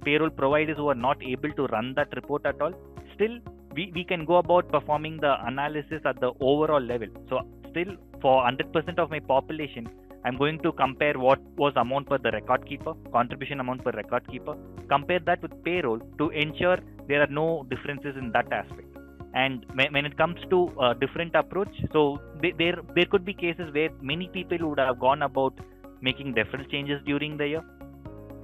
payroll providers who are not able to run that report at all, still we can go about performing the analysis at the overall level. So still for 100% of my population, I'm going to compare what was amount per the record keeper, contribution amount per record keeper, compare that with payroll to ensure there are no differences in that aspect. And when it comes to a different approach, so there could be cases where many people would have gone about making deferral changes during the year.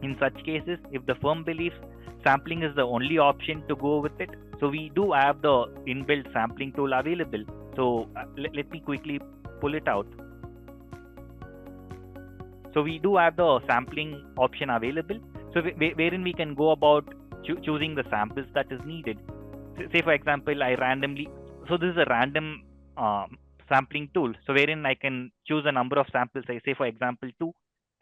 In such cases, if the firm believes sampling is the only option to go with it, so we do have the inbuilt sampling tool available. So let me quickly pull it out. So we do have the sampling option available. So wherein we can go about choosing the samples that is needed. Say for example, I randomly, so this is a random sampling tool. So wherein I can choose a number of samples, I say for example 2,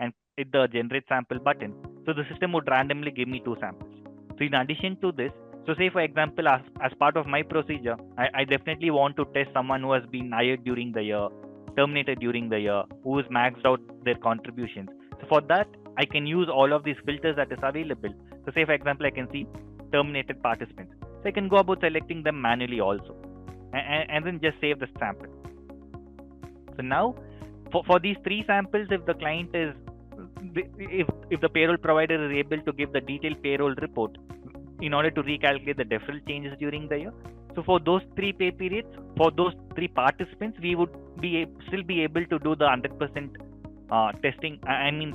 and hit the generate sample button. So the system would randomly give me 2 samples. So in addition to this, so say for example, as part of my procedure, I definitely want to test someone who has been hired during the year, terminated during the year, who has maxed out their contributions. So for that, I can use all of these filters that is available. So say for example, I can see terminated participants. So I can go about selecting them manually also, and then just save the sample. So now, for these 3 samples, if the client is, if the payroll provider is able to give the detailed payroll report in order to recalculate the deferral changes during the year, so for those 3 pay periods, for those 3 participants, we would still be able to do the 100% testing. I mean,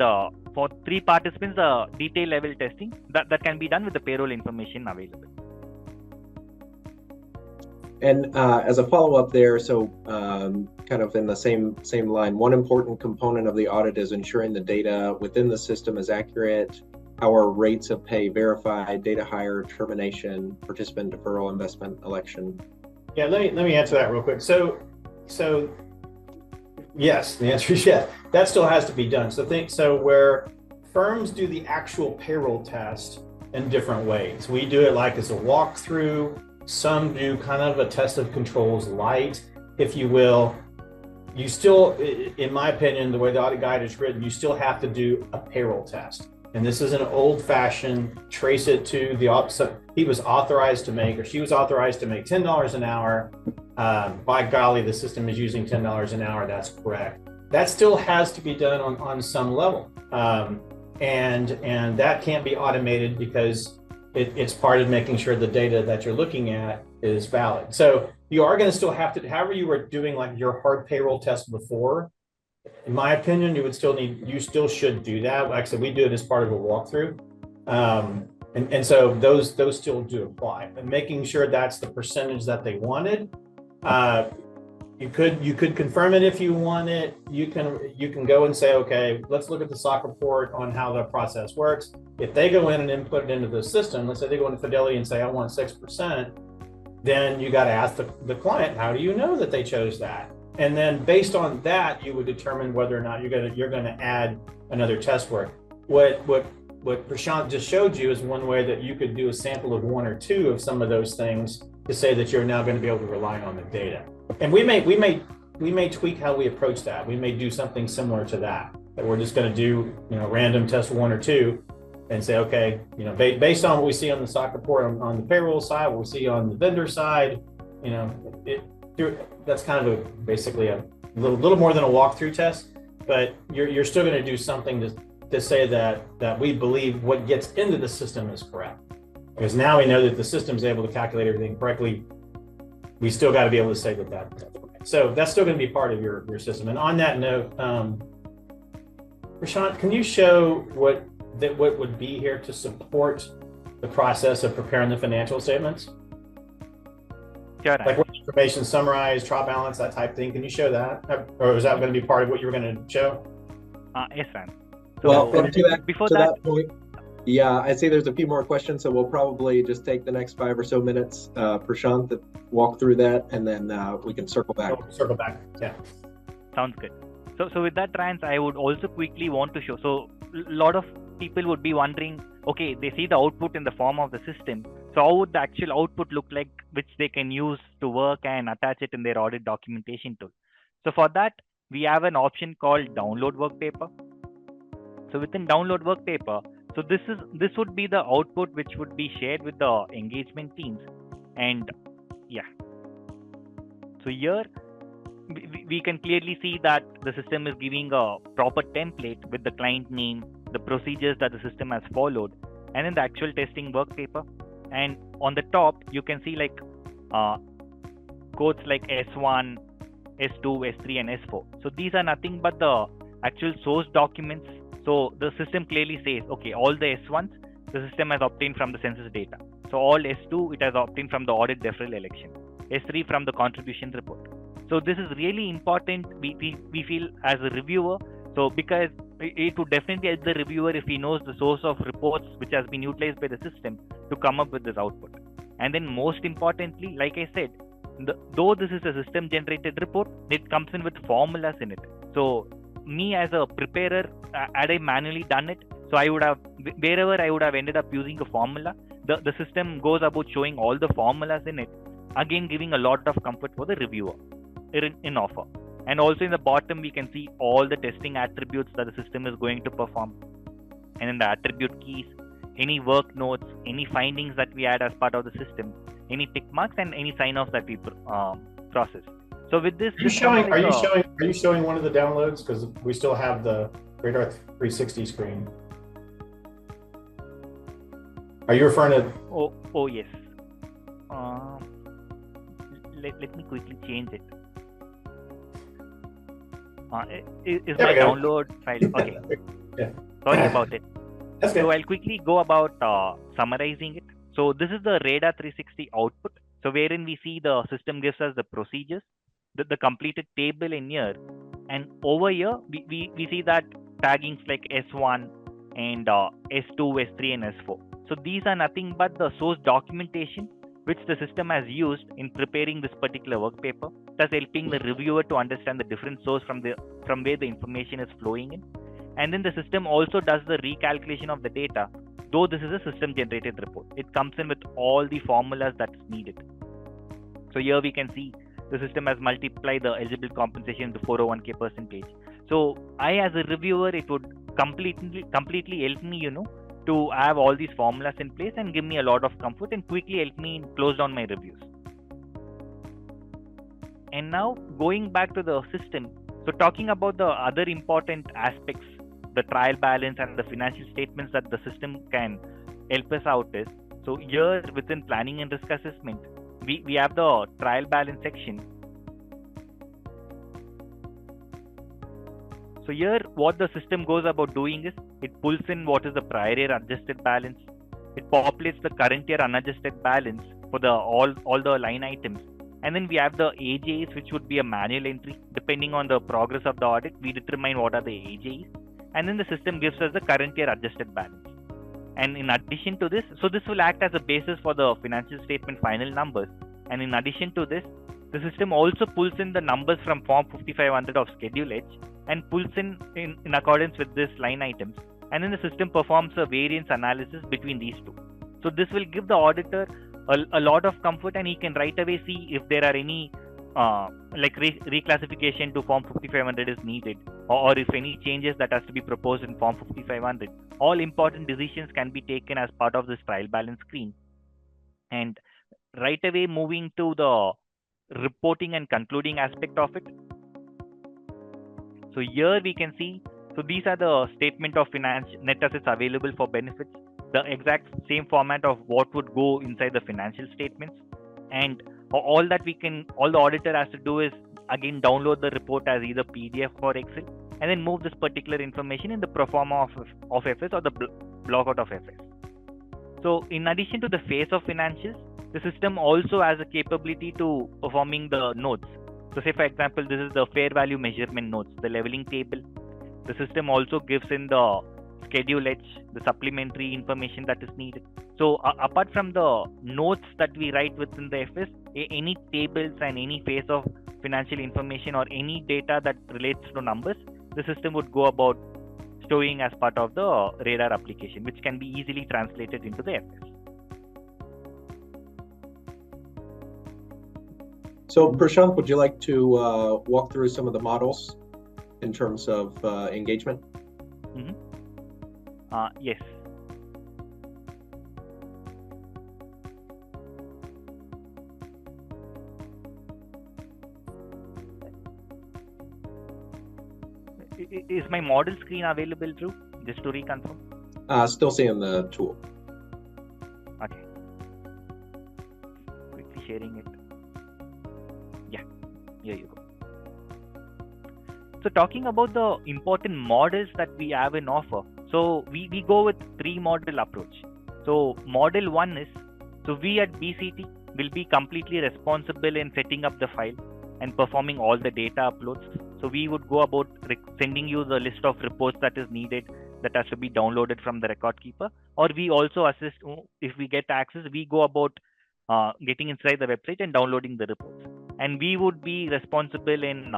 for 3 participants, the detail level testing that can be done with the payroll information available. And as a follow-up there, so kind of in the same line, one important component of the audit is ensuring the data within the system is accurate. How are rates of pay verified, data hire, termination, participant deferral, investment election? Yeah, let me answer that real quick. So yes, the answer is yes. That still has to be done. So where firms do the actual payroll test in different ways. We do it like as a walkthrough. Some do kind of a test of controls light, if you will. You still, in my opinion, the way the audit guide is written, you still have to do a payroll test. And this is an old-fashioned, trace it to so he was authorized to make, or she was authorized to make $10 an hour. By golly, the system is using $10 an hour. That's correct. That still has to be done on some level. And that can't be automated because it's part of making sure the data that you're looking at is valid. So you are going to still have to, however you were doing like your hard payroll test before, in my opinion, you still should do that. Like I said, we do it as part of a walkthrough. And so those still do apply. And making sure that's the percentage that they wanted. You could confirm it if you want it. You can go and say, okay, let's look at the SOC report on how the process works. If they go in and input it into the system, let's say they go into Fidelity and say, I want 6%, then you got to ask the client, how do you know that they chose that? And then based on that, you would determine whether or not you're going to add another test work. What Prashanth just showed you is one way that you could do a sample of 1 or 2 of some of those things to say that you're now going to be able to rely on the data. And we may tweak how we approach that. We may do something similar to that. that we're just going to do, random test 1 or 2 and say, okay, based on what we see on the stock report on the payroll side, what we see on the vendor side, that's kind of basically a little more than a walkthrough test, but you're still going to do something to say that we believe what gets into the system is correct. Because now we know that the system's able to calculate everything correctly. We still got to be able to say that's right. So that's still going to be part of your system. And on that note, Prashant, can you show what would be here to support the process of preparing the financial statements? Sure. Like what information summarized, trial balance, that type of thing. Can you show that? Or is that going to be part of what you were going to show? Yes, ma'am. So before that point, yeah, I see there's a few more questions, so we'll probably just take the next 5 or so minutes, Prashant, to walk through that, and then we can circle back. Circle back, yeah. Sounds good. So with that, Rance, I would also quickly want to show. So a lot of people would be wondering, okay, they see the output in the form of the system. So how would the actual output look like, which they can use to work and attach it in their audit documentation tool? So for that, we have an option called download work paper. So within download work paper, so this would be the output which would be shared with the engagement teams. And yeah, so here we can clearly see that the system is giving a proper template with the client name, the procedures that the system has followed, and then the actual testing work paper. And on the top, you can see like codes like S1, S2, S3, and S4. So these are nothing but the actual source documents. So the system clearly says, okay, all the S1s, the system has obtained from the census data. So all S2, it has obtained from the audit deferral election. S3 from the contributions report. So this is really important, we feel, as a reviewer. So because it would definitely help the reviewer if he knows the source of reports which has been utilized by the system to come up with this output. And then most importantly, like I said, though this is a system generated report, it comes in with formulas in it. So me as a preparer, had I manually done it, so I would have, wherever I would have ended up using a formula, the system goes about showing all the formulas in it, again giving a lot of comfort for the reviewer in offer. And also in the bottom, we can see all the testing attributes that the system is going to perform. And in the attribute keys, any work notes, any findings that we add as part of the system, any tick marks, and any sign-offs that we process. So with this, are you showing one of the downloads? Because we still have the Radar360 screen. Are you referring to? Oh yes. Let me quickly change it. Is my download file okay? Yeah. Sorry about it. That's good. So I'll quickly go about summarizing it. So this is the Radar360 output. So wherein we see the system gives us the procedures, the completed table in here, and over here we see that taggings like S1 and S2, S3, and S4. So these are nothing but the source documentation which the system has used in preparing this particular work paper, thus helping the reviewer to understand the different source from where the information is flowing in. And then the system also does the recalculation of the data, though this is a system generated report. It comes in with all the formulas that's needed. So here we can see the system has multiplied the eligible compensation to 401k percentage. So I, as a reviewer, it would completely help me, to have all these formulas in place and give me a lot of comfort and quickly help me close down my reviews. And now going back to the system, so talking about the other important aspects, the trial balance and the financial statements that the system can help us out is, so here within planning and risk assessment, we have the trial balance section. So here what the system goes about doing is, it pulls in what is the prior year adjusted balance. It populates the current year unadjusted balance for the all the line items. And then we have the AJs, which would be a manual entry. Depending on the progress of the audit, we determine what are the AJs. And then the system gives us the current year adjusted balance. And in addition to this, so this will act as a basis for the financial statement final numbers. And in addition to this, the system also pulls in the numbers from Form 5500 of Schedule H and pulls in accordance with this line items. And then the system performs a variance analysis between these two. So this will give the auditor a lot of comfort, and he can right away see if there are any like reclassification to Form 5500 is needed, or if any changes that has to be proposed in Form 5500, all important decisions can be taken as part of this trial balance screen. And right away moving to the reporting and concluding aspect of it. So here we can see, so these are the statement of net assets available for benefits, the exact same format of what would go inside the financial statements. And all the auditor has to do is again download the report as either PDF or Excel, and then move this particular information in the pro forma of FS or the block-out of FS. So in addition to the phase of financials, the system also has a capability to performing the notes. So say for example, this is the fair value measurement notes, the leveling table. The system also gives in the schedule H, the supplementary information that is needed. So apart from the notes that we write within the FS, any tables and any phase of financial information or any data that relates to numbers, the system would go about showing as part of the Radar application, which can be easily translated into the FS. So Prashant, would you like to walk through some of the models in terms of engagement? Yes. Is my model screen available, Drew? Just to reconfirm. Still seeing the tool. Okay. Quickly sharing it. Yeah, here you go. So talking about the important models that we have in offer. So we go with 3 model approach. So model 1 is, so we at BCT will be completely responsible in setting up the file and performing all the data uploads. So we would go about sending you the list of reports that is needed, that has to be downloaded from the record keeper, or we also assist, if we get access, we go about getting inside the website and downloading the reports. And we would be responsible in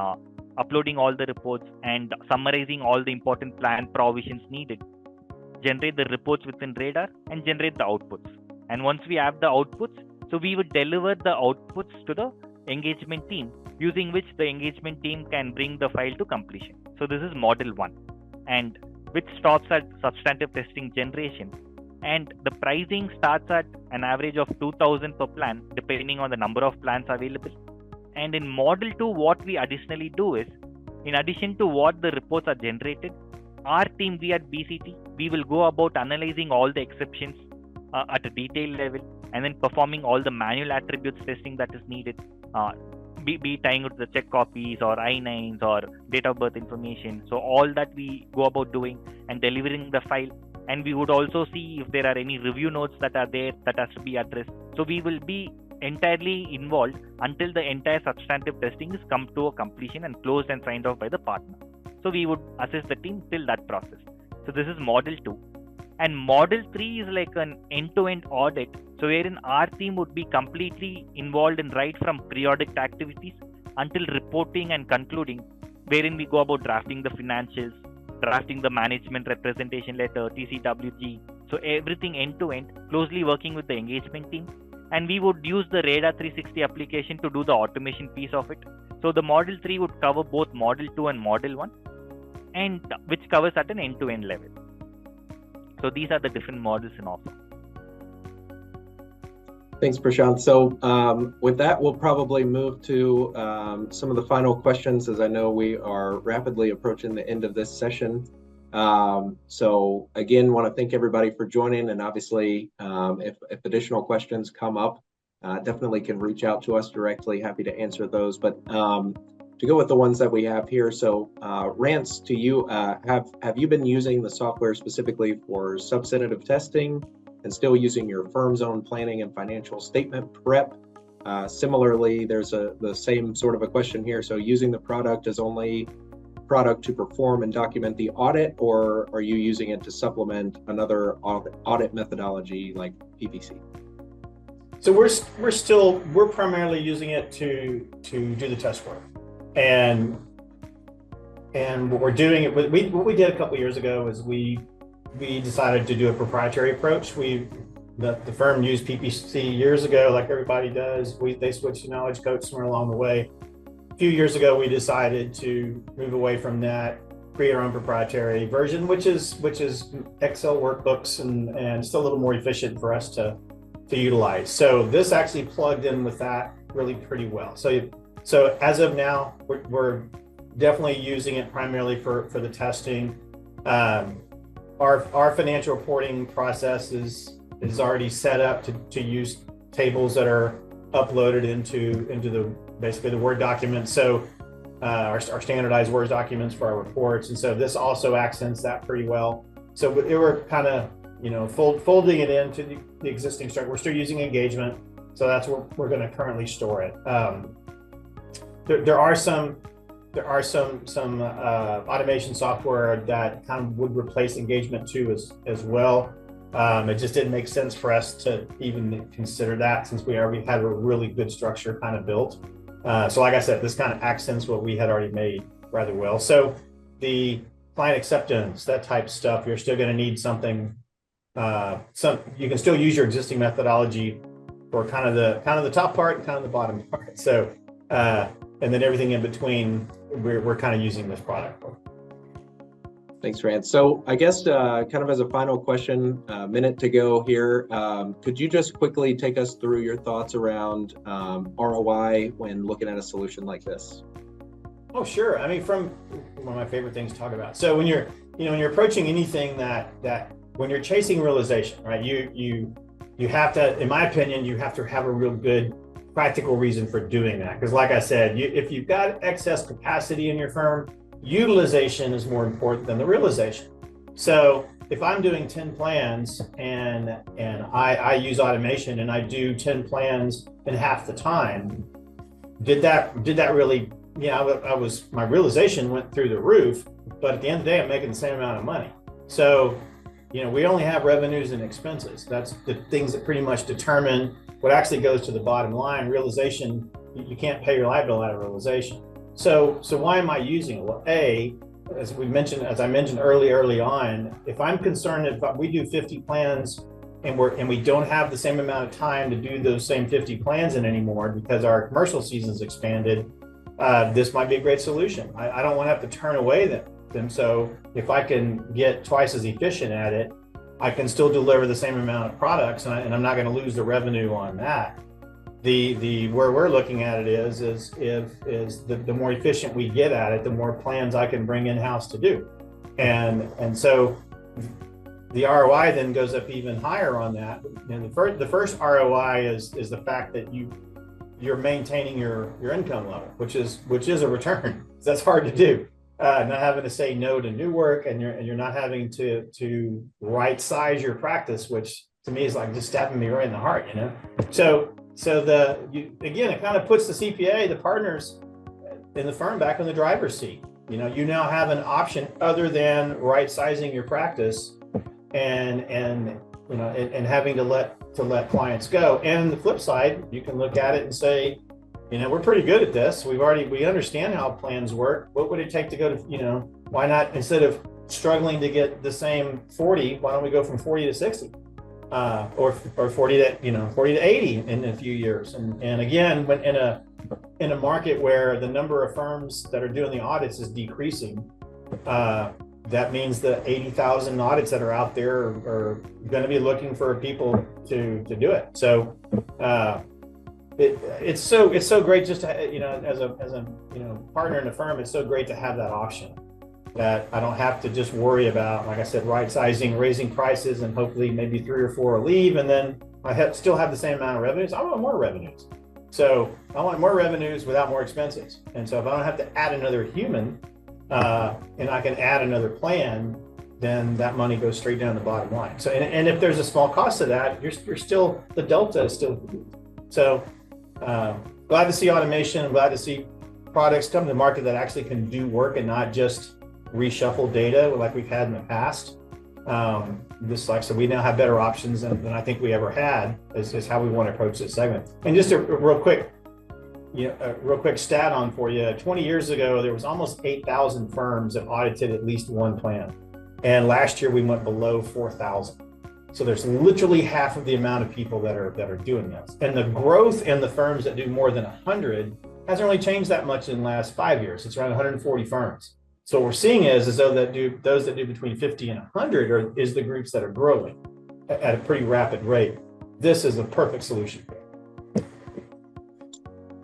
uploading all the reports and summarizing all the important plan provisions needed, generate the reports within Radar, and generate the outputs. And once we have the outputs, so we would deliver the outputs to the engagement team, using which the engagement team can bring the file to completion. So this is model 1, and which stops at substantive testing generation. And the pricing starts at an average of 2,000 per plan, depending on the number of plans available. And in model 2, what we additionally do is, in addition to what the reports are generated, our team, we at BCT, we will go about analyzing all the exceptions at a detailed level, and then performing all the manual attributes testing that is needed, be tying it to the check copies or I-9s or date of birth information. So all that we go about doing and delivering the file. And we would also see if there are any review notes that are there that has to be addressed. So we will be entirely involved until the entire substantive testing is come to a completion and closed and signed off by the partner. So we would assist the team till that process. So this is model 2. And model 3 is like an end-to-end audit. So wherein our team would be completely involved in right from periodic activities until reporting and concluding, wherein we go about drafting the financials, drafting the management representation letter, TCWG. So everything end-to-end, closely working with the engagement team. And we would use the Radar360 application to do the automation piece of it. So the model 3 would cover both model 2 and model 1, and which covers at an end-to-end level. So these are the different models in offer. Thanks, Prashant. So with that, we'll probably move to some of the final questions, as I know we are rapidly approaching the end of this session. So again, want to thank everybody for joining, and obviously if additional questions come up, definitely can reach out to us directly. Happy to answer those. But to go with the ones that we have here, so Rance, to you, have you been using the software specifically for substantive testing and still using your firm's own planning and financial statement prep? Similarly, there's the same sort of a question here. So using the product as only product to perform and document the audit, or are you using it to supplement another audit methodology like PPC? So we're primarily using it to do the test work, and what we're doing it. What we did a couple of years ago is we decided to do a proprietary approach. The firm used PPC years ago, like everybody does. They switched to Knowledge Coach somewhere along the way. few years ago, we decided to move away from that, create our own proprietary version, which is Excel workbooks and still a little more efficient for us to utilize. So this actually plugged in with that really pretty well. So as of now, we're definitely using it primarily for the testing. Our financial reporting process is already set up to use tables that are uploaded into basically the Word document. So our standardized Word documents for our reports. And so this also accents that pretty well. So we're kind of, folding it into the existing structure. We're still using engagement. So that's where we're going to currently store it. There are some automation software that kind of would replace engagement too as well. It just didn't make sense for us to even consider that since we already had a really good structure kind of built. So like I said, this kind of accents what we had already made rather well. So the client acceptance, that type of stuff, you're still going to need something. You can still use your existing methodology for kind of the top part and kind of the bottom part. So and then everything in between, we're kind of using this product for. Thanks, Rand. So I guess kind of as a final question, a minute to go here, could you just quickly take us through your thoughts around ROI when looking at a solution like this? Oh, sure. I mean, from one of my favorite things to talk about. So when you're approaching anything that when you're chasing realization, right? You have to, in my opinion, you have to have a real good practical reason for doing that. Because like I said, if you've got excess capacity in your firm, utilization is more important than the realization. So if I'm doing 10 plans and I use automation and I do 10 plans in half the time, did that really, my realization went through the roof, but at the end of the day, I'm making the same amount of money. So, we only have revenues and expenses. That's the things that pretty much determine what actually goes to the bottom line. Realization, you can't pay your light bill out of realization. So why am I using it? Well, as I mentioned early on, if I'm concerned if we do 50 plans and we don't have the same amount of time to do those same 50 plans in anymore because our commercial season's expanded, this might be a great solution. I don't want to have to turn away them. So if I can get twice as efficient at it, I can still deliver the same amount of products, and I'm not going to lose the revenue on that. Where we're looking at it is the more efficient we get at it, the more plans I can bring in-house to do, and so the ROI then goes up even higher on that. And the first ROI is the fact that you're maintaining your income level, which is a return. That's hard to do. Not having to say no to new work, and you're not having to right size your practice, which to me is like just stabbing me right in the heart, So again, it kind of puts the CPA, the partners in the firm, back in the driver's seat. You now have an option other than right sizing your practice and having to let clients go. And the flip side, you can look at it and say, we're pretty good at this. We understand how plans work. What would it take to go to, why not, instead of struggling to get the same 40, why don't we go from 40 to 60? Or 40 to 80 in a few years. And again, when in a market where the number of firms that are doing the audits is decreasing, that means the 80,000 audits that are out there are going to be looking for people to do it. So it's so great just to, as a partner in a firm, it's so great to have that option, that I don't have to just worry about, like I said, right sizing, raising prices, and hopefully maybe 3 or 4 will leave, and then I still have the same amount of revenues. I want more revenues. So I want more revenues without more expenses. And so if I don't have to add another human, and I can add another plan, then that money goes straight down the bottom line. So, and if there's a small cost to that, you're still, the delta is still. So glad to see automation. I'm glad to see products come to the market that actually can do work and not just reshuffle data like we've had in the past. Just like I said, we now have better options than I think we ever had, is how we want to approach this segment. And just a real quick stat on for you. 20 years ago, there was almost 8,000 firms that audited at least one plan. And last year we went below 4,000. So there's literally half of the amount of people that are doing this. And the growth in the firms that do more than 100 hasn't really changed that much in the last 5 years. It's around 140 firms. So what we're seeing is those that do between 50 and 100 is the groups that are growing at a pretty rapid rate. This is a perfect solution.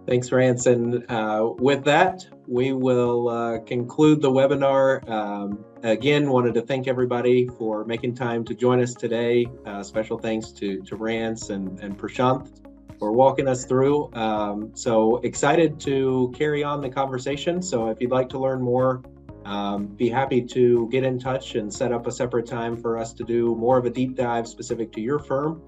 Thanks, Rance. And with that, we will conclude the webinar. Again, wanted to thank everybody for making time to join us today. Special thanks to Rance and Prashanth for walking us through. So excited to carry on the conversation. So if you'd like to learn more, be happy to get in touch and set up a separate time for us to do more of a deep dive specific to your firm.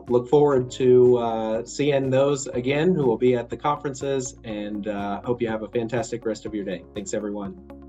Look forward to seeing those again who will be at the conferences, and hope you have a fantastic rest of your day. Thanks, everyone.